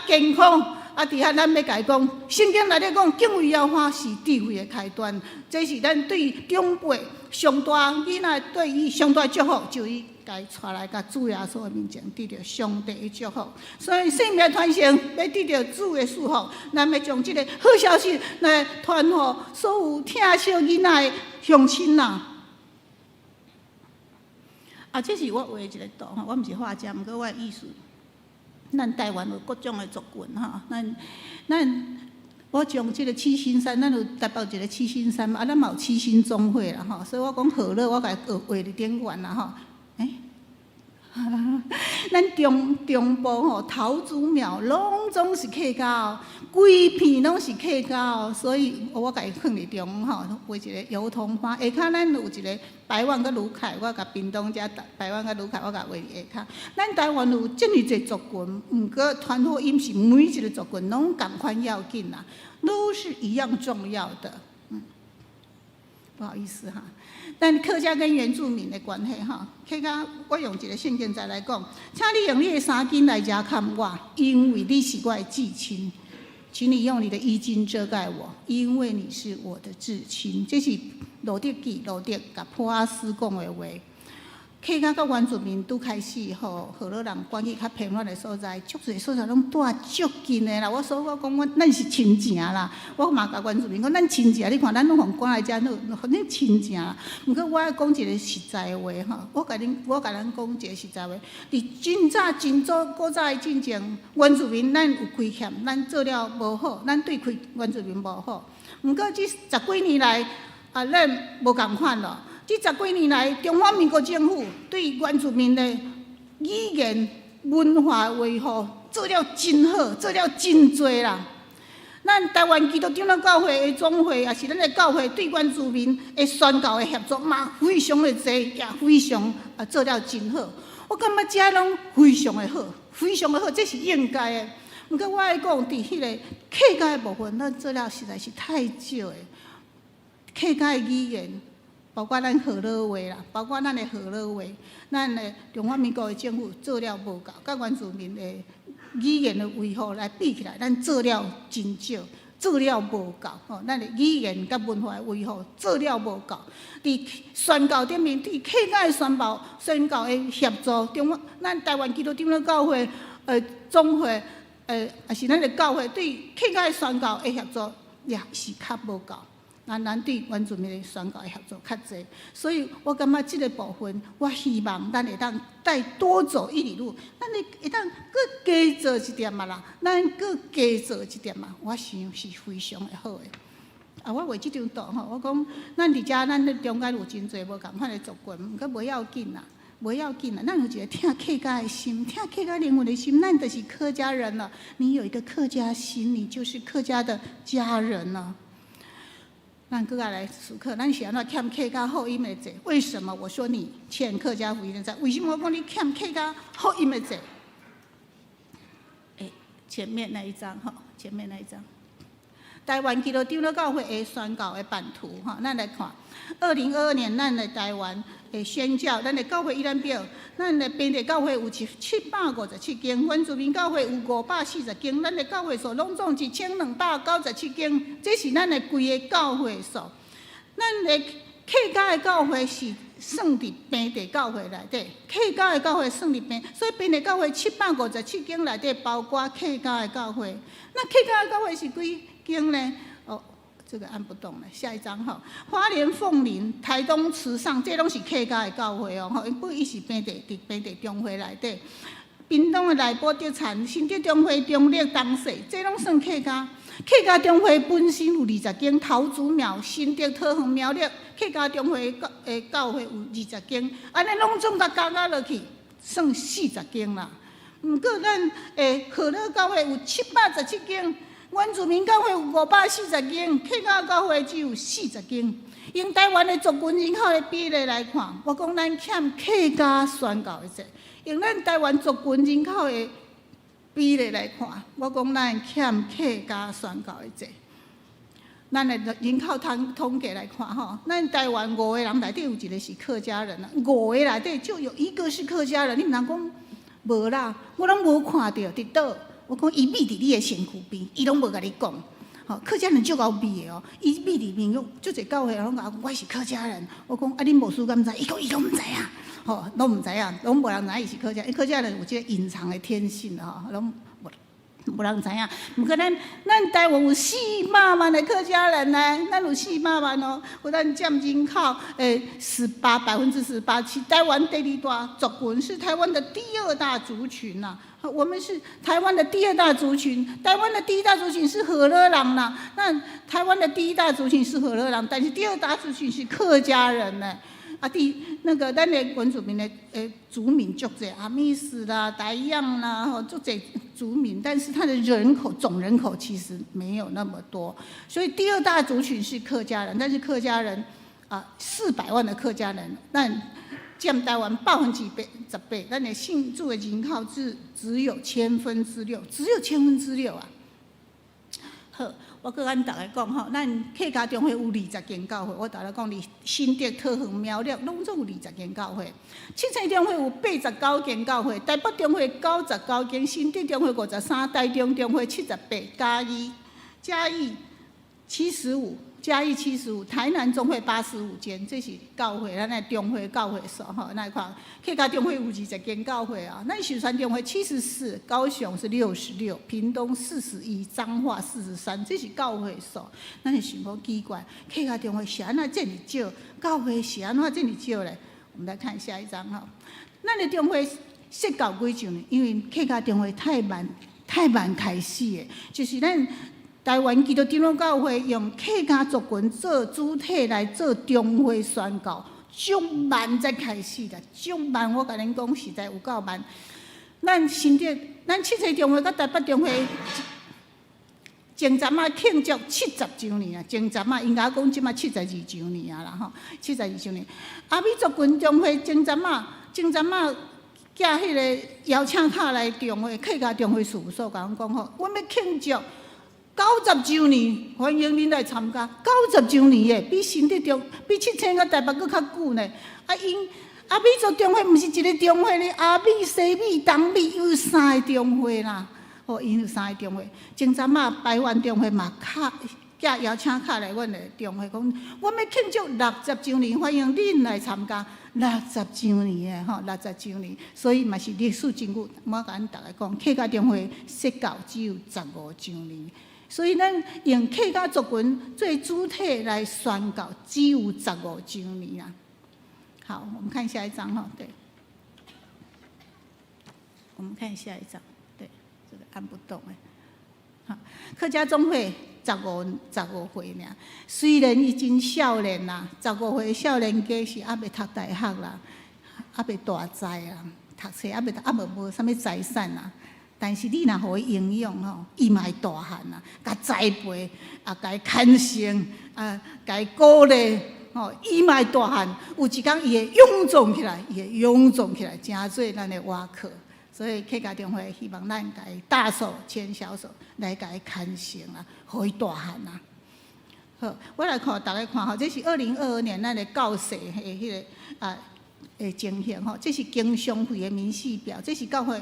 健康。伫遐咱要甲伊讲，圣经内底讲，敬畏耶和华是智慧的开端。这是咱对长辈上大囡仔对伊上大祝福，就伊。该带来甲主耶稣的面前，得到上帝的祝福。所以性命传承要得到主的祝福，咱要将这个好消息来传予所有听小囡仔的乡亲呐。这是我画的一个图，我毋是画家，毋过我的意思。咱台湾有各种的族群哈，我将这个七星山，咱有台北一个七星山嘛，咱嘛有七星总会啦吼，所以我讲好乐，我甲伊画伫顶悬啦吼。咱中部吼桃竹苗拢总是客家哦，规片拢是客家哦，所以我甲伊放伫中吼，画一个油桐花。下骹咱有一个台湾甲卢凯，我甲屏东遮台湾甲卢凯，我甲画伫下骹。咱台湾有这么侪族群，毋过传福音是每一个族群拢同款要紧啦，都是一样重要的。不好意思哈。但客家跟原住民的关系哈，客家我用一个圣经再来讲，请你用你的衫巾来遮看我，因为你是我的至亲。请你用你的衣襟遮盖我，因为你是我的至亲。这是路德记路德甲普阿斯讲的话。客家甲原住民拄开始吼，河洛人关系较偏远的所在，足侪所在拢住足近的啦。我讲咱是亲情啦，我嘛甲原住民讲，咱亲情，你看咱拢互赶来遮，咱亲情啦。毋过我要讲一个实在的话吼，我甲咱讲一个实在话，伫真早古早的进前，原住民咱有亏欠，咱做了无好，咱对原住民无好。毋过这10几年来，咱无共款咯。这10几年来，中华民国政府对原住民的语言文化维护做了真好，做了真多啦。咱台湾基督长老教会的总会，也是咱的教会对原住民的宣教的合作嘛，非常的多，也非常做了真好。我感觉这拢非常的好，非常的好，这是应该的。毋过我爱讲，伫迄个客家的部分，咱做了实在是太少诶。客家的语言，包括咱河洛话啦，包括咱的河洛话，咱的中华民国的政府做了无够，甲原住民的语言的维护来比起来，咱做了真少。做了无够，吼，咱的语言甲文化的维护做了无够。伫宣教顶面，伫客家的宣教的协助中，咱台湾基督长老教会总会也是咱的教会对客家的宣教的协助也是较无够。咱对原住民的宣教的协助较济，所以我感觉即个部分，我希望咱会当再多走一里路，咱会当搁加做一点啦，咱搁加做一点嘛，我想是非常的好的。我画即张图吼，我讲咱伫遮，咱咧中间有真侪无共款的族群，毋过袂要紧啦，袂要紧啦，咱有一个听客家的心，听客家灵魂的心，咱就是客家人了。你有一个客家心，你就是客家的家人了。咱搁来思考，咱是安怎欠客家福音的债？为什么我说你欠客家福音的债？为什么我讲你欠客家福音的债？前面那一张哈，前面那一张，台湾基督长老教会的宣教的版图哈，咱来看。2022年，咱的台湾的宣教，咱的教会依然表，咱的本地教会有757间，原住民教会有540间，咱的教会数拢总1297间，这是咱的规个教会数。咱的客家的教会是算伫本地教会内底，客家的教会算伫本，所以本地教会757间内底包括客家的教会。那客家的教会是几间呢？这个按不动了，下一张哈。花莲凤林、台东慈善，这拢是客家的教会哦，吼，不伊是本地中会内底。屏东的内埔德产、新德中会、中立东势，这拢算客家。客家中会本身有20间，桃竹苗、新德、桃园苗栗，客家中会教会有20间，安尼拢总甲加落去，算40间啦。毋过咱河洛教会有717间。原住民教会有540间，客家教会只有40间。用台湾的族群人口的比例来看，我讲咱欠客家宣教的债；用咱台湾族群人口的比例来看，我讲咱欠客家宣教的债。咱的人口统计来看吼，咱台湾5个人内底有一个是客家人啊，5个内底就有1个是客家人。你毋通讲无啦，我拢无看到伫倒。我讲伊秘伫你的身躯边，伊拢无甲你讲。吼，客家人足够秘的哦，伊秘伫面，足侪教会拢讲我是客家人。我讲恁牧师敢知？伊讲伊拢毋知影，吼，拢毋知影，拢无人知伊是客家人。客家人有即个隐藏的天性吼，拢无人知影。毋过咱台湾有400万的客家人呢，咱有400万哦，有咱占人口18%，是台湾第2大族群，是台湾的第2大族群呐。我们是台湾的第2大族群，台湾的第1大族群是河洛人啦。那台湾的第1大族群是河洛人，但是第2大族群是客家人呢。咱的原住民的族民足侪，阿美斯啦、台样啦，吼足侪族民，但是它的总人口其实没有那么多，所以第2大族群是客家人，但是客家人400万的客家人，占台湾18%，咱的信主的人口只有6%，只有6%啊！好，我搁跟大家讲吼，咱客家中会有20间教会，我大家讲伫新德、桃园、苗栗，拢总有20间教会。七星中会有89间教会，台北中会99间，新德中会53，台中中会78，嘉义75。嘉义75，台南中会85间，这是教会，咱的中会教会数吼。咱看客家中会有20间教会啊，咱寿山中会74，高雄是66，屏东41，彰化43，这是教会数。咱是想讲奇怪，客家中会是安怎这么少？教会是安怎这么少咧？我们来看下一张哈。咱的中会设到几久呢？因为客家中会太晚开始的，就是咱。台湾基督长老教会用客家族群做主体来做中会宣教，足慢才开始的，足慢。我甲恁讲，实在有够慢。咱新德、咱七星中会甲台北中会，前阵啊庆祝70周年啊，前阵啊应该讲即马72周年啊啦吼，72周年。阿美族群中会前阵啊寄迄个邀请卡来中会客家中会事务所，甲阮讲吼，阮要庆祝90周年，欢迎恁来参加。90周年诶，比新竹中比7000个台北佫较久呢。阿美族中会毋是一个中会咧，阿美、西美、东美有3个中会啦。哦，因有3个中会，前阵台湾中会嘛寄邀请卡来阮的中会，讲我要庆祝60周年，欢迎恁来参加60周年的吼，60周年，所以嘛是历史真久。我甲恁大家讲，客家中会设到只有15周年，所以咱用客家族群做主体来宣告，只有15周年啊。好，我们看下一张哈，对，我们看下一张，对，这个按不动哎。好，客家总会15岁尔，虽然伊真少年啦，15岁少年家是还未读大学啦，还未大财啦，读册还无啥物财产啦。但是你若互伊营养吼，伊嘛会大汉啦，甲栽培啊，甲伊牵绳啊，甲伊鼓励。吼，伊嘛会大汉，有一天伊会臃肿起来，真做咱的瓦壳。所以客家中会希望咱甲伊大手牵小手来甲伊牵绳啊，互伊大汉啊。好，我来看大家看吼，这是2022年咱的教社的迄个情形吼，这是经商会的明细表，这是教会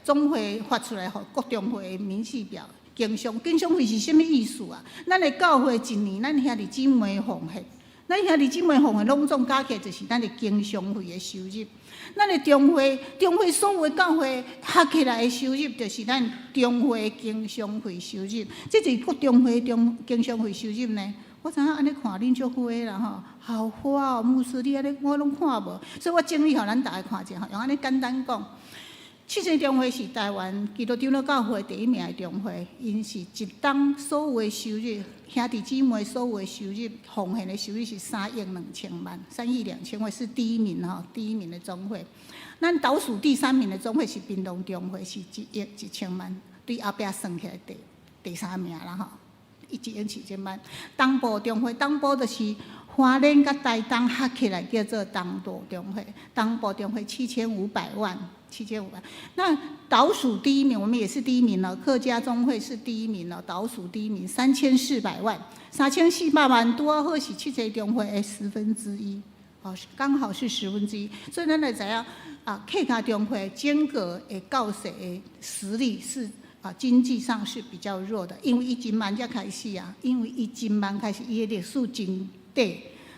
总会发出来互各中会的明细表。经商会是啥物意思啊？咱的教会一年，咱兄弟姊妹奉献。咱兄弟姊妹奉献拢总加起来就是咱的经商会的收入。咱的中会所有的教会合起来的收入，就是咱中会经商会收入。这是各中会经商会收入呢。我知影安尼看恁足花啦吼，好花哦，牧师你安尼我拢看无，所以我整理互咱大家看者吼，用安尼简单讲。七星中会是台湾基督长老教会第1名的中会，因是一档所有的收入，兄弟姊妹所有的收入，奉献的收入是3亿2千万，3亿2千万是第1名吼，第1名的中会。咱倒数第3名的中会是屏东中会，是1亿1千万，对后壁算起来第3名啦吼，1亿7千万。东部中会，东部就是花莲甲台东合起来叫做东部中会，东部中会7500万。7500万，那倒数第1名，我们也是第1名了。客家中会是第1名了，倒数第1名3400万，3400万多好是七个中会的1/10，哦，刚好是1/10。所以咱来知影啊，客家中会整个的教社的实力是经济上是比较弱的，因为伊真慢才开始啊，因为伊真慢开始，伊的历史真短，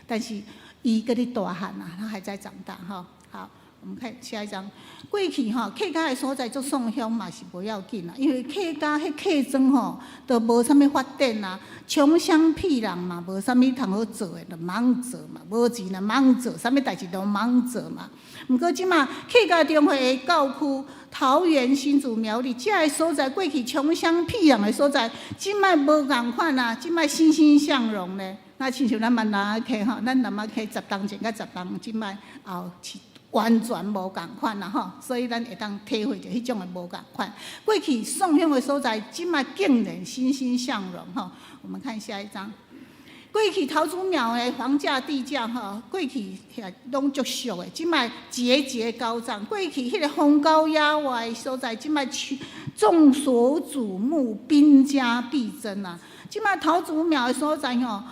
但是伊搁咧大汉啊，他还在长大哈。好。我们看下一张，过去吼客家的所在做送乡嘛是无要紧啦，因为客家迄客庄吼都无啥物发展啊，穷乡僻壤嘛，无啥物通好做的，就忙做嘛，无钱就忙做，啥物代志都忙做嘛。毋过即马客家中会的教区，桃园、新竹、苗栗遮个所在，过去穷乡僻壤的所在，即摆无共款啊，即摆欣欣向荣咧。那亲像咱闽南客吼，咱南仔客10栋前甲10栋，即摆后是。完全无共款啦吼，所以咱会当体会着迄种的无共款。过去送乡的所在，即摆竟然欣欣向荣吼。我们看下一张，过去桃竹苗的房价地价吼，过去拢足俗的，即摆节节高涨。过去迄个风高野外的所在，即摆众所瞩目，兵家必争啊！即摆桃竹苗的所在吼，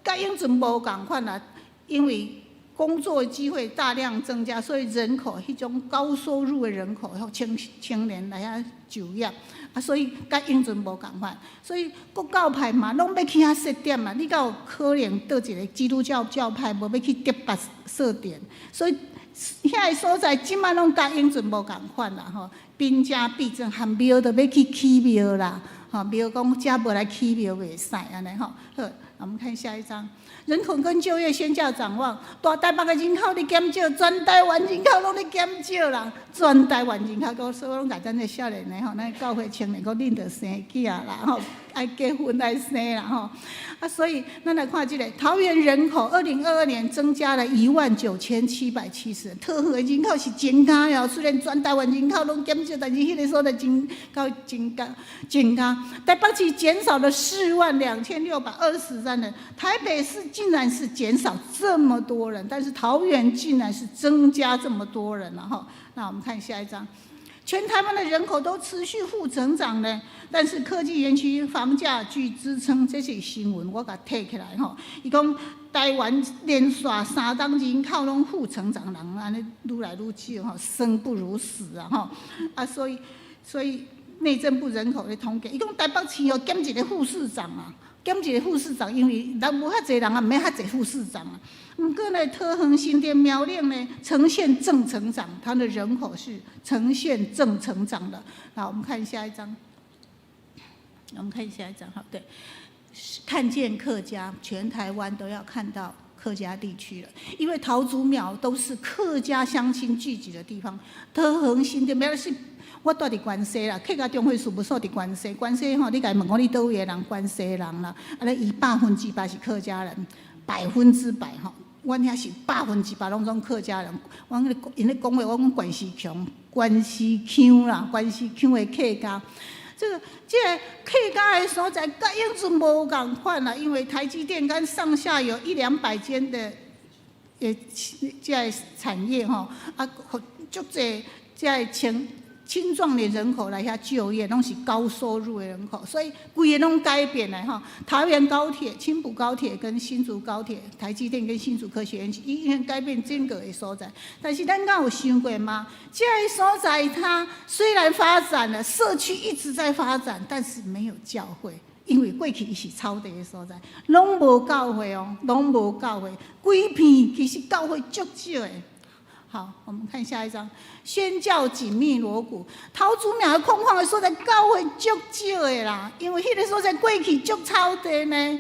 甲永存无共款啦，因为工作机会大量增加，所以人口迄种高收入的人口，青年来遐就业，所以甲永存无共款。所以国教派嘛，拢要去遐设点嘛。你敢有可能倒一个基督教教派无要去特别设点？所以遐个所在即摆拢甲永存无共款啦吼。兵家必争，含庙都要去起庙啦，吼庙讲遮无来起庙袂使安尼吼。好，我们看下一张。人口跟就业宣教展望，大台北的人口咧减少，全台湾人口拢咧减少啦，全台湾人口都所以拢甲咱的少年的的吼，咱教会青年讲恁着生囝啦吼，爱结婚爱生啦吼。啊，所以咱来看这个桃园人口，2022年增加了19770人，特河人口是增加哦。虽然全台湾人口拢减少，但是迄个所在增加。台北市减少了42623人，台北市竟然是减少这么多人，但是桃园竟然是增加这么多人了哈。那我们看下一张。全台湾的人口都持续负成长呢，但是科技园区房价据支撑，这是新闻，我甲摕起来吼。伊讲台湾连续3档人口拢负成长，人安尼愈来愈少吼，生不如死啊吼。啊，所以内政部人口的统计，伊讲台北市有减一个副市长啊，因为人无遐侪人啊，毋免遐侪副市长啊。不过呢，特横新店苗栗呢呈现正成长，它的人口是呈现正成长的。好，我们看下一张。好，对，看见客家，全台湾都要看到客家地区了，因为桃竹苗都是客家乡亲聚集的地方。特横新店苗栗是。我住伫关西啦，客家中会事务所伫关西。关西吼，你甲伊问讲你倒位的人，关西人啦，啊咧伊100%是客家人，100%吼。阮遐是100%拢总客家人。因咧讲话，我讲关西腔啦，关西腔的客家。这个客家的所在，甲永春无共款啦，因为台积电跟上下有100-200间的这产业吼，啊，足侪这青壮年人口来遐就业，拢是高收入的人口，所以规个拢改变了哈。桃园高铁、青埔高铁跟新竹高铁、台积电跟新竹科学园区，已经改变整个的所在。但是咱敢有想过吗？这个所在它虽然发展了，社区一直在发展，但是没有教会。因为过去伊是草地的所在，拢无教会哦，拢无教会，规片其实教会足少的。好，我们看下一张。宣教紧密锣鼓，桃竹苗的空旷的所在，教会足少的啦。因为迄个所在过去足草地呢，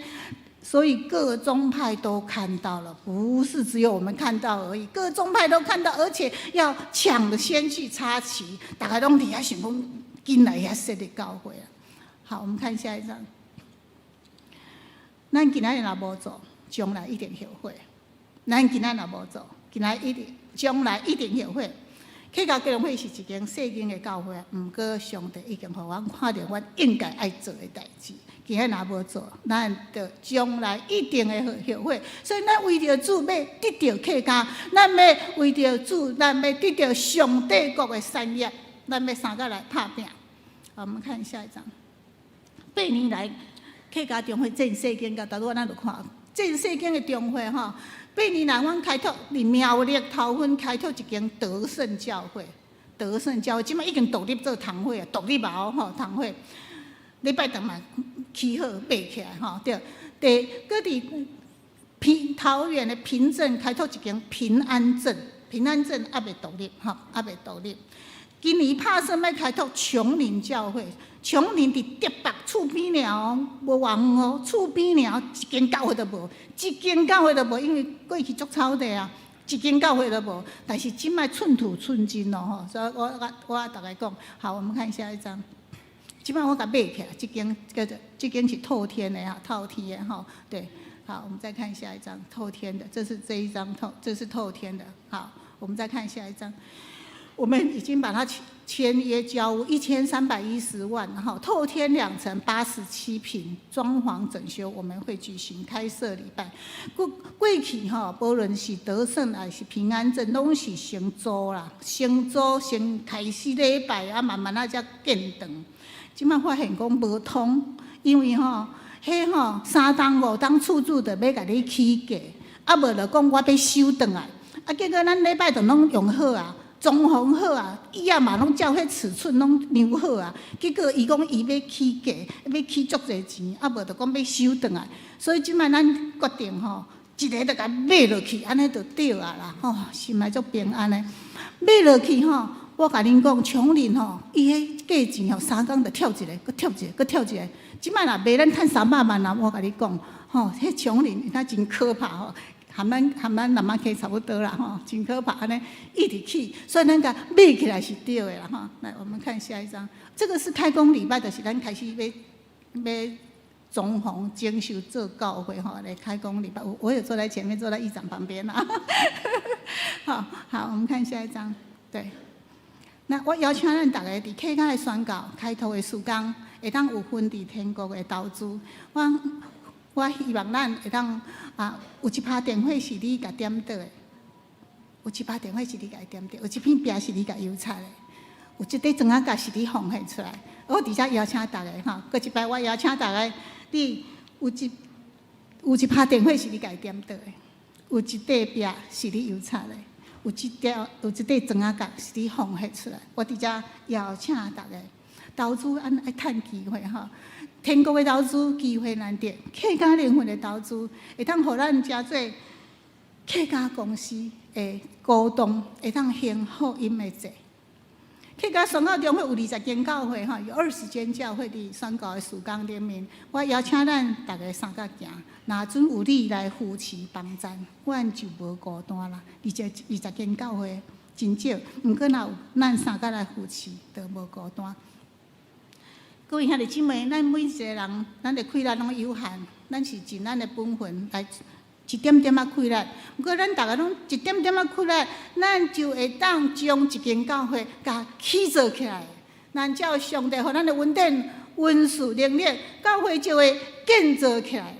所以各宗派都看到了，不是只有我们看到而已。各宗派都看到，而且要抢先去插旗，大家拢伫遐想讲，紧来遐设立教会啊。好，我们看下一张。咱今仔日若无做，将来一定后悔。咱今仔日若无做，将来一定后悔。客家教会是一间细间的教会，毋过上帝已经互阮看到阮应该爱做的代志。今仔若无做，咱就将来一定会后悔。所以咱为着主要得到客家，咱要为着主，咱要得到上帝国的产业，咱要三个来拍拼。好，我们看下一张。8年来，客家中会真细间，甲大家咱就看真细间的中会吼。8年来，阮开拓伫苗栗头份开拓一间德胜教会，即摆已经独立做堂会啊，独立嘛吼堂会。礼拜堂嘛起好买起来吼，对。搁伫桃园的平镇开拓一间平安镇还未独立吼，还未独立。今年拍算要开拓琼林教会，琼林伫竹北厝边尔哦，无远哦，厝边尔一间教会都无，因为过去足草地啊，一间教会都无。但是即摆寸土寸金咯吼，所以我大家讲，好，我们看下一张。即摆我甲买起来，这间是透天的哈，透天的哈，对。好，我们再看下一张透天的，这是这一张这是透天的。好，我们再看下一张。我们已经把它签约交屋1310万，然后透天2层87坪，装潢整修，我们会举行开设礼拜。过去吼，无论是德胜还是平安镇，拢是先租啦，先开始礼拜，啊慢慢才建堂。即摆发现讲无通，因为吼，迄吼3档5档厝主就要甲你起价，啊无就讲我要收转来，啊结果咱礼拜就拢用好啊。装潢好啊，椅仔嘛拢照迄尺寸拢量好啊。结果伊讲伊要起价，要起足侪钱，啊无就讲要收转来。所以即摆咱决定吼，一个就甲买落去，安尼就对啊啦。吼，心内足平安的。买落去吼，我甲恁讲，琼林吼，伊迄价钱吼，3工就跳一个，搁跳一个。即摆若卖咱趁300万啊，我甲你讲，吼，迄琼林它真可怕吼。含咱南马溪差不多啦吼，真可怕安尼一直起，所以咱甲买起来是对的啦吼。来，我们看下一张，这个是开工礼拜，就是咱开始要装潢整修做教会吼，来开工礼拜，我有坐在前面，坐在议长旁边啦。好，我们看下一张，对。那我邀请咱大家伫客家的宣告开头的时间，会当有分伫天国的投资。我希望咱会当有一拍电话是你甲点倒的，有一拍电话是你甲点倒，有一片饼是你甲油菜的，有一块庄仔角是你奉献出来。我伫遮邀请大家吼，过一摆我邀请大家，你有一拍电话是你甲点倒的，有一块饼是你油菜的。有一块庄仔角是你奉献出来，我伫遮邀请大家投资，爱趁机会吼。天国的投资机会难得，客家灵魂的投资会当互咱真侪客家公司的股东会当行福音的济。客家宣告中会有20间教会吼，有20间教会伫宣告的时间里面，我邀请咱大家三角行。若准有你来扶持帮赞，阮就无孤单啦。20间教会真少，毋过若有咱三角来扶持，就无孤单。各位兄弟姊妹，咱每一个人，咱的快乐拢有限，咱是尽咱的本分来一点点仔快乐。毋过咱大家拢一点点仔快乐，咱就会当将一间教会甲起造起来。咱只要上帝互咱的稳定、温顺、能力，教会就会建造起来。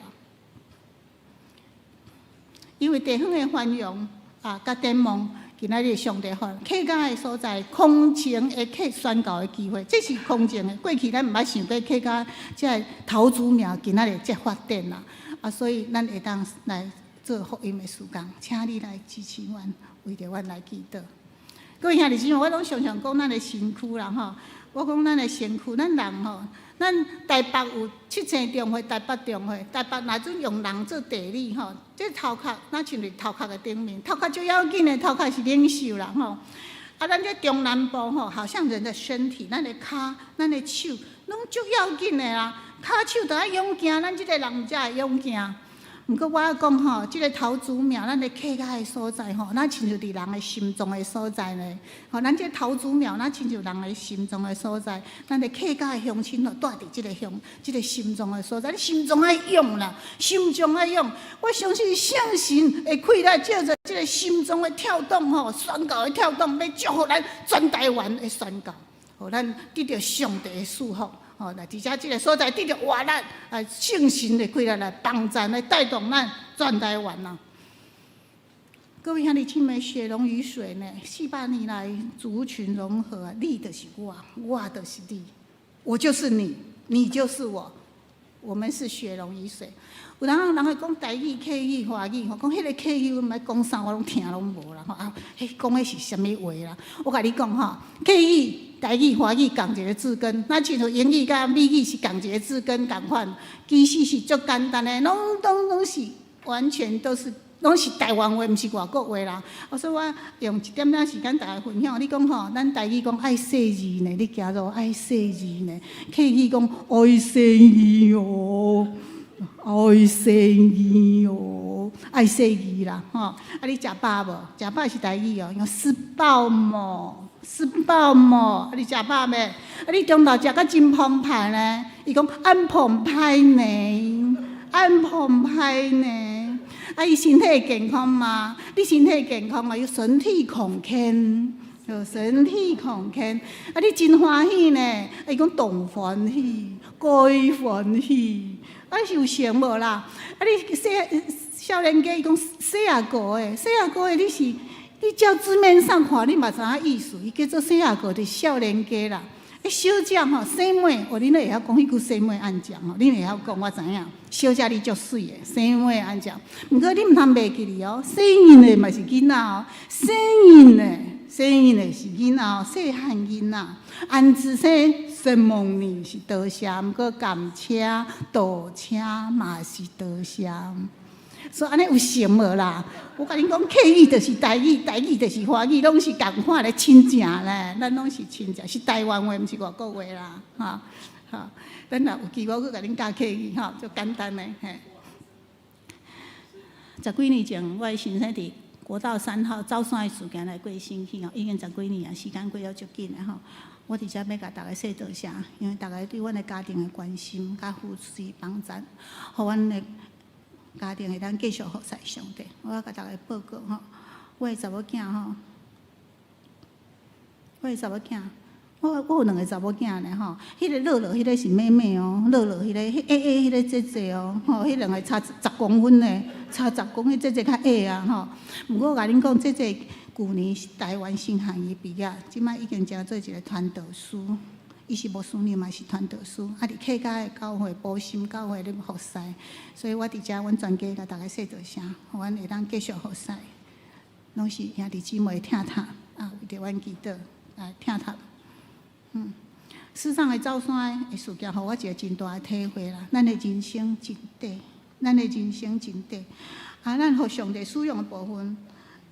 因为地方的繁荣甲展望，今仔日上帝互客家的所在空前的客宣告的机会，这是空前的。过去咱毋捌想过客家这头祖苗今仔日才发展啦，所以咱会当来做福音的事工，请你来支持阮，为着阮来祈祷。各位兄弟姊妹，我拢常常讲咱的身躯啦吼，我讲咱的身躯，咱人吼。咱台北有7星中会，台北中会，台北若准用人做地理吼，这头壳咱像是头壳的顶面，头壳最要紧的，头壳是领袖啦吼。咱这中南部吼，好像人的身体，咱的骹、咱的手，拢足要紧的啦。骹手都爱勇行，咱这个人才会勇行。毋过我讲吼，即个头祖庙，咱的客家的所在吼，咱亲像伫人的心中的所在呢。吼，咱这头祖庙，咱亲像人的心中的所在，咱的客家的乡亲吼，住伫即个心中的所在，你心中爱用啦，心中爱用。我相信圣神会开来照着即个心中的跳动吼，宣告的跳动，要祝福咱全台湾的宣告，互咱得到上帝的祝福。吼，来，伫遮即个所在得到活力，圣神的开来帮咱来带动咱全台湾啦。各位兄弟姊妹，血浓于水呢？400年来族群融合，你就是我，我就是你，我就是你，你就是我，我们是血浓于水。有人会讲台语、客语、华语，吼，讲迄个客语，毋爱讲啥，我拢听拢无啦，吼迄讲的是啥物话啦？我甲你讲吼，客语。台语、华语共一个字根，咱像像英语甲美语是共一个字根共款，其实是足简单的，拢是完全都是拢是台湾话，毋是外国话啦。所以我用一点仔时间大家分享。你讲吼，咱台语讲爱细字呢，你行路爱细字呢；客语讲爱细字哦，爱细字哦，爱细字啦吼。你食饱无？食饱是台语哦，用吃饱冇。吃饱无？你食饱未？你中昼食甲真澎湃呢？伊讲安澎湃呢，安澎湃呢。伊身体健康吗？你身体健康嘛？有身体康健，有身体康健。你真欢喜呢？伊讲动欢喜，该欢喜。是有成无啦？你少年家伊讲细阿哥诶，细阿哥诶，你照字面上看，你嘛知影意思，伊叫做细阿哥，就是少年家啦。小姐吼，生妹，恁会晓讲迄句生妹安讲吼，恁会晓讲，我知影。小姐你足水诶，生妹安讲。毋过你毋通袂记哩哦，生孕诶嘛是囡仔哦，生孕诶是囡仔哦，细汉囡仔。安子生生梦呢是多谢，毋过甘车、道车嘛是多谢。所以安尼有成无啦？我甲恁讲，客语就是台语，台语就是华语，拢是共款咧，亲情咧，咱拢是亲情，是台湾话，毋是外国话啦，哈。咱若有机会，我甲恁教客语，就简单咧，嘿。10几年前，我的先生伫国道3号走山的事件来过身去哦，已经10几年啊，时间过了足紧的吼。我伫遮要甲大家说多谢，因为大家对阮的家庭的关心、甲扶持帮助，互阮的家庭会当继续服侍上帝。我要甲大家报告吼，我的查某囝吼，我的查某囝。我有2个查某囝呢吼，迄个乐乐，迄个是妹妹哦，乐乐迄个迄个姐姐哦，吼，迄2个差10公分呢，差10公分，姐姐较矮啊吼。毋过我甲恁讲，姐姐去年台湾新航医毕业，即摆已经成做一个传道师，伊是牧师念嘛是传道师，啊伫客家的教会、保心教会咧服侍，所以我伫遮阮全家甲大家说一声，互阮会当继续服侍，拢是兄弟姊妹疼他啊，为着阮祈祷来疼他。世上的走山的事件，互我一个真大的体会啦。咱的人生真短，咱的人生真短。啊，咱互上帝使用的部分，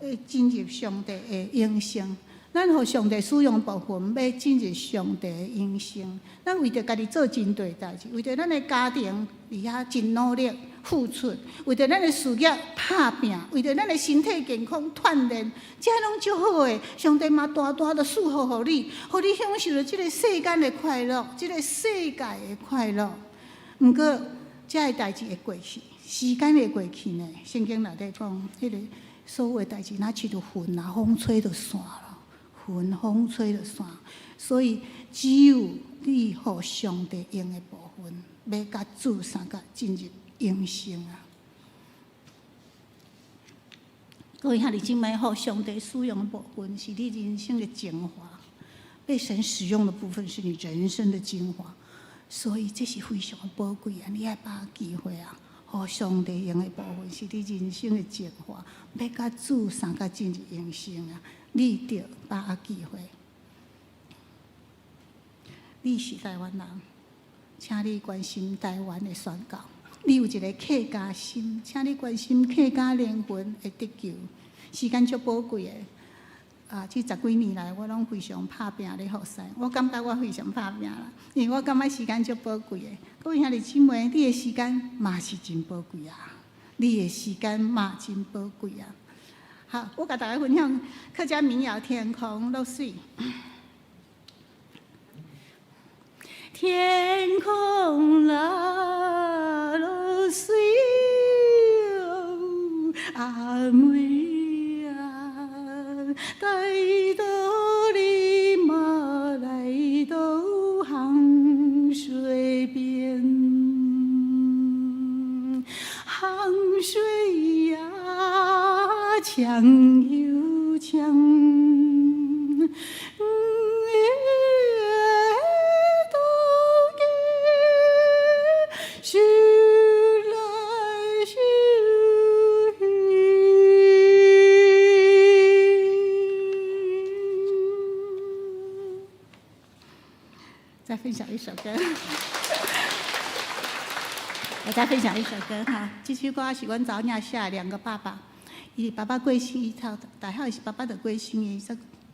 要进入上帝的应性。咱互上帝使用的部分，要进入上帝的应性。咱为着家己做真大代志，为着咱的家庭伫遐真努力付出，为着咱的事业打拼，为着咱的身体健康锻炼，这拢足好诶。上帝嘛大大的祝福互你，互你享受着即个世间的快乐，即个世界的快乐。毋过，这个代志会过去，时间会过去呢。圣经内底讲，迄个所有的代志，若起着云啊，风吹就散了。云风吹就散，所以只有你互上帝用的部分，要甲主三甲进入应性啊！各位兄弟姊妹，互上帝使用的部分，是你人生的精华；被神使用的部分，是你人生的精华。所以这是非常宝贵啊！你要把握机会啊！互上帝用的部分，是你人生的精华，要甲主三甲进入应性啊！你着把握机会。你是台湾人，请你关心台湾的宣教。你有一个客家心，请你关心客家灵魂的得救。时间足宝贵的，这10几年来，我拢非常拍拼咧服侍。我感觉我非常拍拼啦，因为我感觉时间足宝贵的。各位兄弟姊妹，你的时间嘛是真宝贵啊！你的时间嘛真宝贵啊！好，我甲大家分享客家民谣《天空落水》。天空落水哦，阿妹啊，带到你嘛来到杭水边，杭水呀。强又强，都给修来修去。再分享一首歌。我再分享一首歌哈，这首歌是阮早年写的2个爸爸。伊爸爸过身，伊大汉是爸爸就过身，伊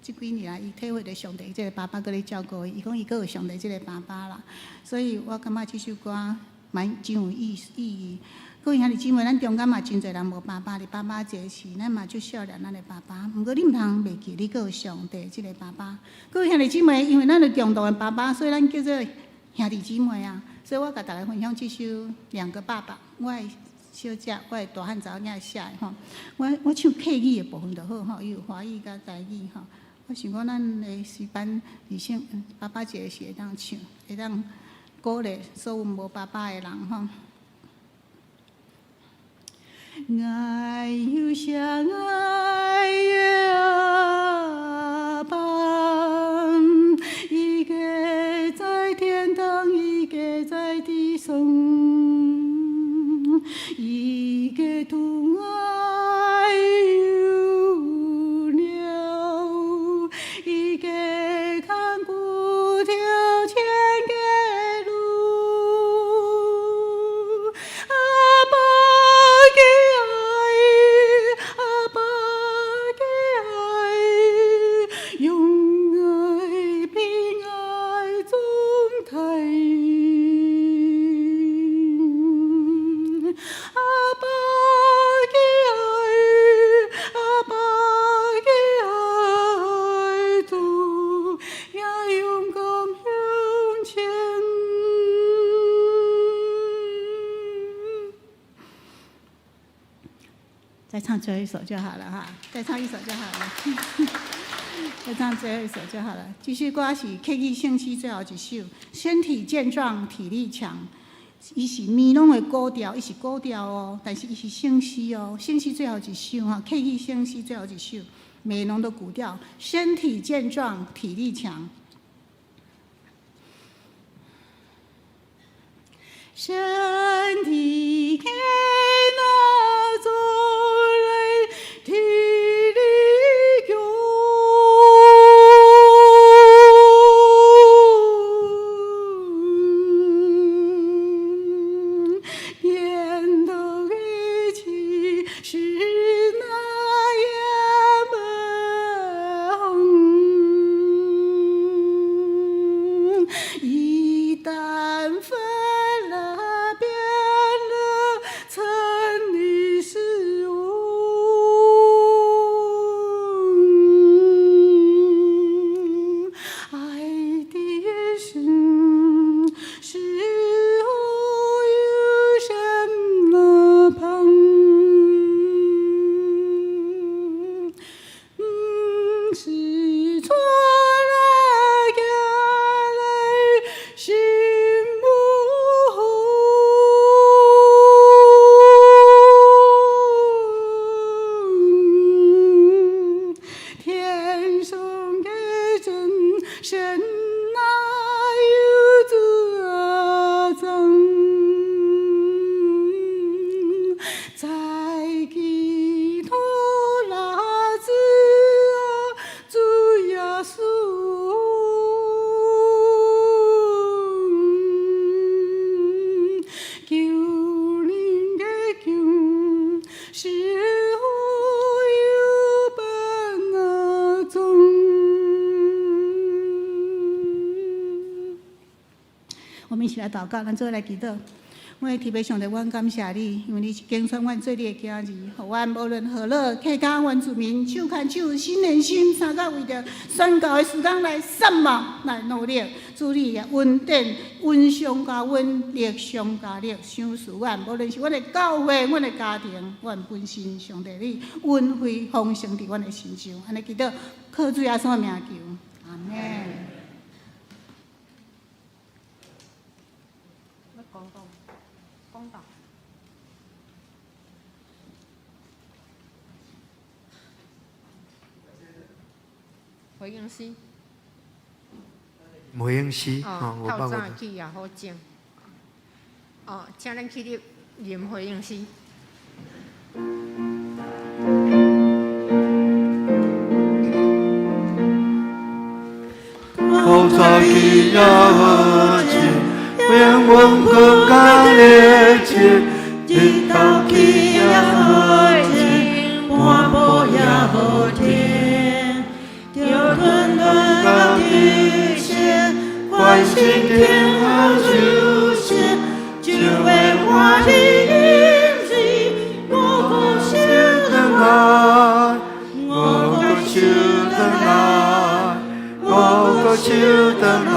这几年来，伊体会着上帝这个爸爸搁咧照顾伊，伊讲伊搁有上帝这个爸爸啦，所以我感觉这首歌真有意义。各位兄弟姊妹，咱中间嘛真侪人无爸爸，伫爸爸节时，咱嘛足少年咱的爸爸。毋过你毋通袂记，你搁有上帝这个爸爸。各位兄弟姊妹，因为咱有共同的爸爸，所以咱叫做兄弟姊妹啊。所以我甲大家分享这首2个爸爸，我的小姐，我的大汉查某囝写的吼。我唱客语的部分就好吼，伊有华语甲台语吼。我想讲咱的时班女性爸爸节是会当唱，会当鼓励所有无爸爸的人吼。爱有相爱的阿爸，一个在天堂，一个在地上，一个独爱有了，一个看不条前的路，阿爸的爱，阿爸的爱。再唱最后一首就好了哈，再唱一首就好了，再唱最后一首就好了。这首歌是客语圣诗最后一首，身体健壮，体力强。伊是咪拢会高调，伊是高调哦，但是伊是圣诗哦，圣诗最后一首哈，客语圣诗最后一首，美浓的古调，身体健壮，体力强。身体健壮，体力强。天头的气是那样猛，一旦分了变了，成你是我，爱的神是我有什么旁？是错了下来，心不好。天上的真神哪有这种？在祈祷拉子啊，主耶稣，求你的求，是我有本那种。我们一起来祷告，咱做来祈祷。我的天父上帝，阮感谢你，因为你是拣选阮做你的囝儿，予阮无论何乐，客家原住民手牵手，心连心，三甲为着宣教的时间来散望，来努力。祝你也稳定，稳上加稳，力上加力，赏赐阮，无论是阮的教会、阮的家庭、阮本身，上帝你恩惠丰盛伫阮的身上，安尼祈祷，靠主耶稣的名求，阿门。回应诗，回应诗哦，我帮我透早去也好种。哦，请咱起立念回应诗。透早去也好种，愿望更加热切，日头去也好种，半晡也好听。吞吞到地线，关心天后主线，就为我的印记，我不休等待，我不休等待，我不休等待，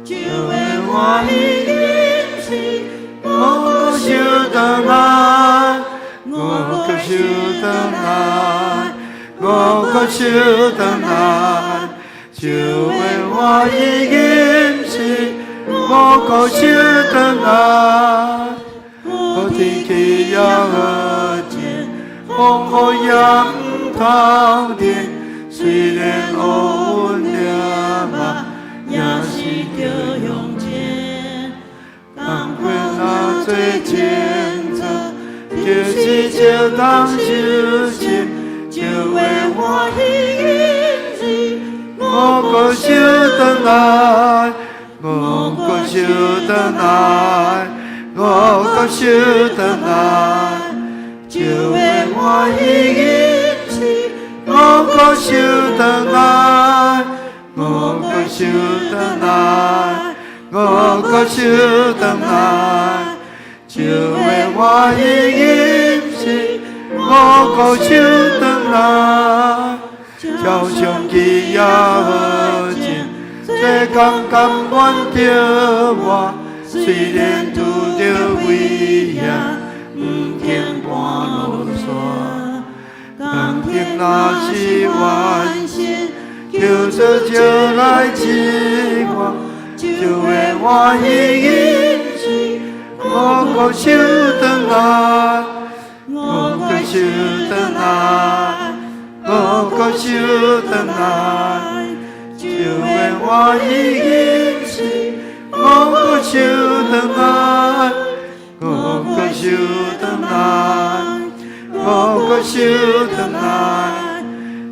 就为我的印记，我不休等待，我不休等待。我搁守等待，就为我的引擎，我搁守等待。好天气也好热，风雨也唔通停。虽然乌云掠目，也是着向前。工课若做前奏，就是照当修行。就为我的印记，我搁守等待，我搁守等待，我搁守等待。就为我的印记，我搁守等待，我搁守等待，我搁守等待。就为我的印记。我搁守等待，朝上去也好静，这工甘愿着我，虽然拄着危险，不肯半路线。应若是完成，叫做招来之光，就会欢喜因是我国手转来，我国手转来，我国手转来，就会欢喜因是我国手转来，我国手转来，我国手转来，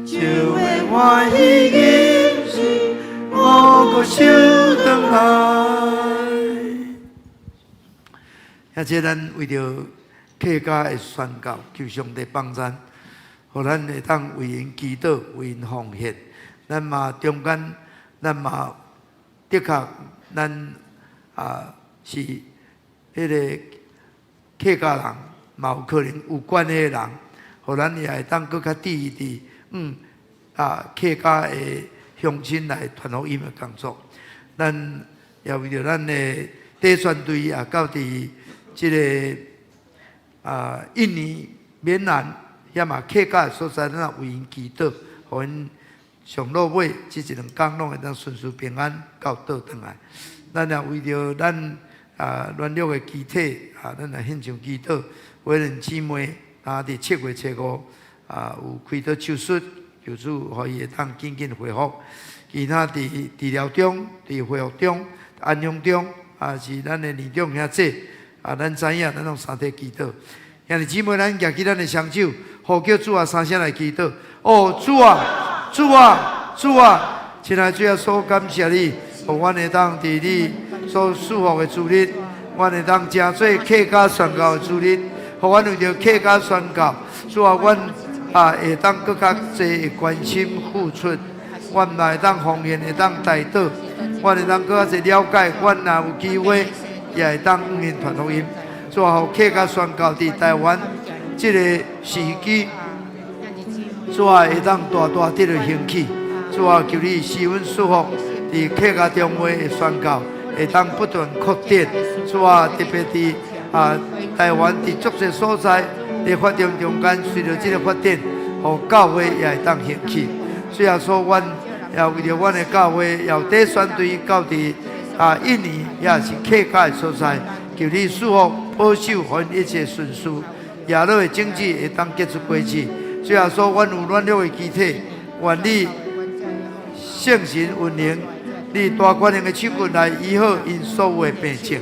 就会欢喜因是我国手转来。也即咱为着客家的宣告，求上帝帮咱，互咱会当为因祈祷，为因奉献。咱嘛中间，咱嘛的确，咱是迄个客家人，嘛有可能有关系的人，互咱也会当搁较注意客家的乡亲来传福音的工作。咱也为着咱的第选队也到伫即个印尼、缅南，遐嘛客家的所在，咱也为因祈祷，互因上落尾即一两天拢会当顺遂平安到倒转来。咱也为着咱联络的集体咱也献上祈祷，为人姊妹伫7月初5有开刀手术，求主互伊会当紧紧恢复。其他伫治疗中、伫恢复中、安养中，是咱的年长兄弟。咱知影，咱用三体祈祷。兄弟姊妹，咱举起咱的双手，呼叫主啊，三声来祈祷。哦，主啊，主啊，主啊！亲爱的主耶稣，感谢你，互阮会当伫你所祝福的主日，阮会当真做客家宣教的主日，互阮为着客家宣教，主啊，阮会当更较侪关心付出，阮嘛会当奉献，会当带导，阮会当更较侪了解，阮若有机会。也会当向因传福音，做好客家宣教伫台湾这个时机，做会当大大得到兴起。做求你施恩祝福，伫客家中会的宣教会当不断扩展。做特别伫台湾伫足些所在伫发展中间，随着这个发展，互教会也会当兴起。虽然说阮也为着阮的教会，也有第选队到伫。印尼也是客家的所在，求你祝福保守，互因一切顺遂，亚落的经济会当结出果子。虽然说阮有软弱的肢体，愿你圣神运行，你大权能的手棍来医好因所有的病症。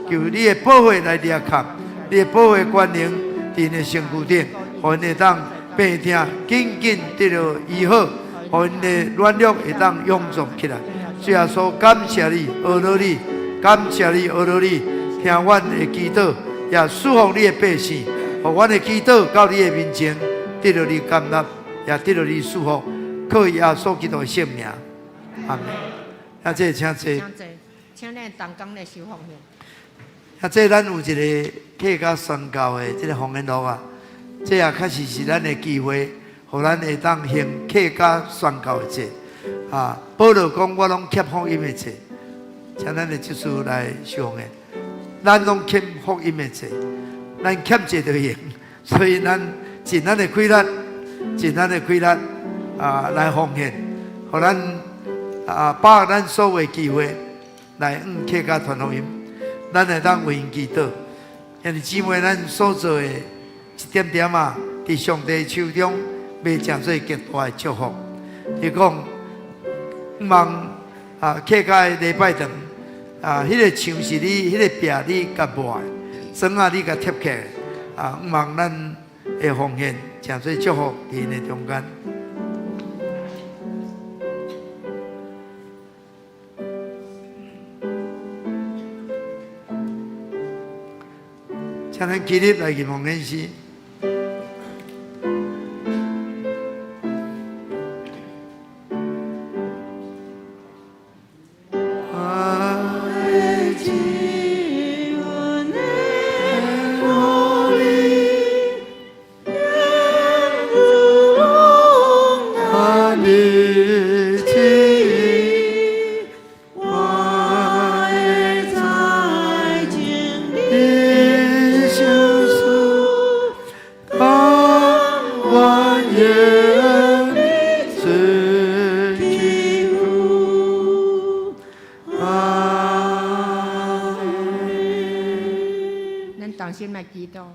求你的保护来抓扛，你的保护权能伫因的身躯顶，互因会当病痛紧紧得到医好，互因的软弱会当勇壮起来。主耶稣，感谢你，阿罗你，感谢你，阿罗你，听阮的祈祷，也祝福你的百姓，互阮的祈祷到你的面前，得到你甘纳，也得到你祝福，靠耶稣基督的圣名，阿门。啊，这请坐。请咱同工来收奉献。啊，这咱有一个客家宣教的这个奉献录啊，这也确实是咱的机会，互咱会当行客家宣教的节。保罗讲，我拢欠福音的债，请咱的即次来收奉献。咱拢欠福音的债，咱欠债就行，所以咱尽咱的亏力，尽咱的亏力来奉献，互咱把握咱所有的机会来客家传福音，咱会当为因祈祷。因为姊妹，咱所做的一点点伫上帝手中，要成做极大的祝福。伊讲。望客家的礼拜堂迄个墙是你，迄个壁你甲抹的，砖你甲贴起来望咱的奉献，诚侪祝福伫因的中间。请咱起立来念奉献诗。心来祈祷。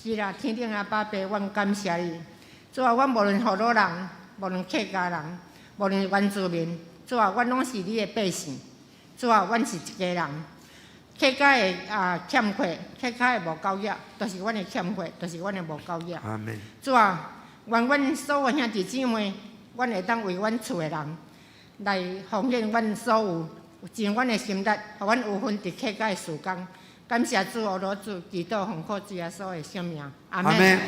是啦，天顶阿爸爸，阮感谢你。主啊，阮无论何路人，无论客家人，无论原住民，主啊，阮拢是你的百姓。主啊，阮是一家人。客家的欠缺，客家的无够业，都是阮的欠缺，都是阮的无够业。阿门。主啊，愿阮所有兄弟姊妹，阮会当为阮厝的人来奉献阮所有尽阮的心力，互阮有份伫客家的事工。感谢主，我罗主，祈祷奉靠主耶稣的圣名，阿门。阿门。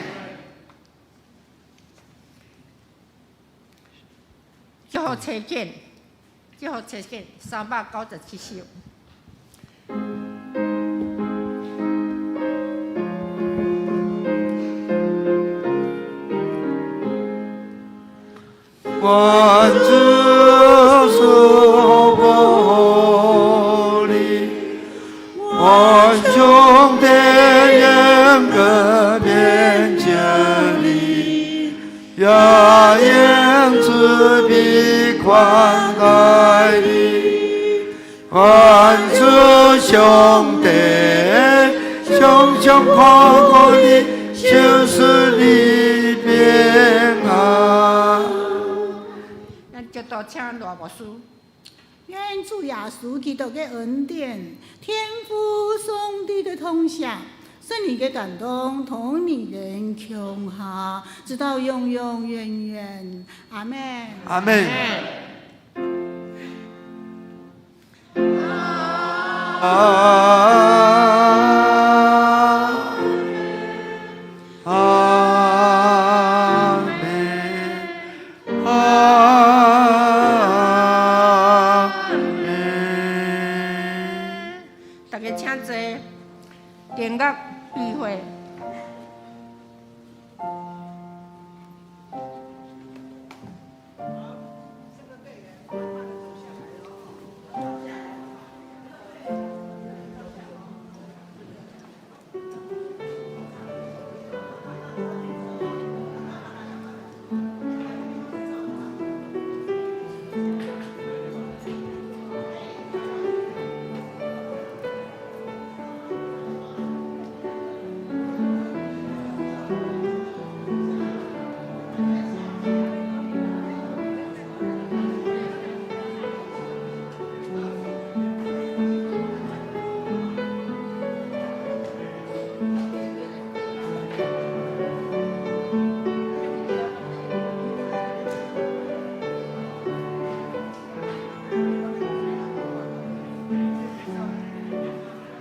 祝福车建，祝福车建397首。万主所保你，万兄弟人个面前里，雅言之必宽待你，万主兄弟胸胸宽阔你，就是你平安。就多请罗牧师。愿主耶稣基督的恩典、天父上帝的同享、圣灵的感动，同你人共下，直到永永远远。阿门。阿门。大家请坐，电乐聚会。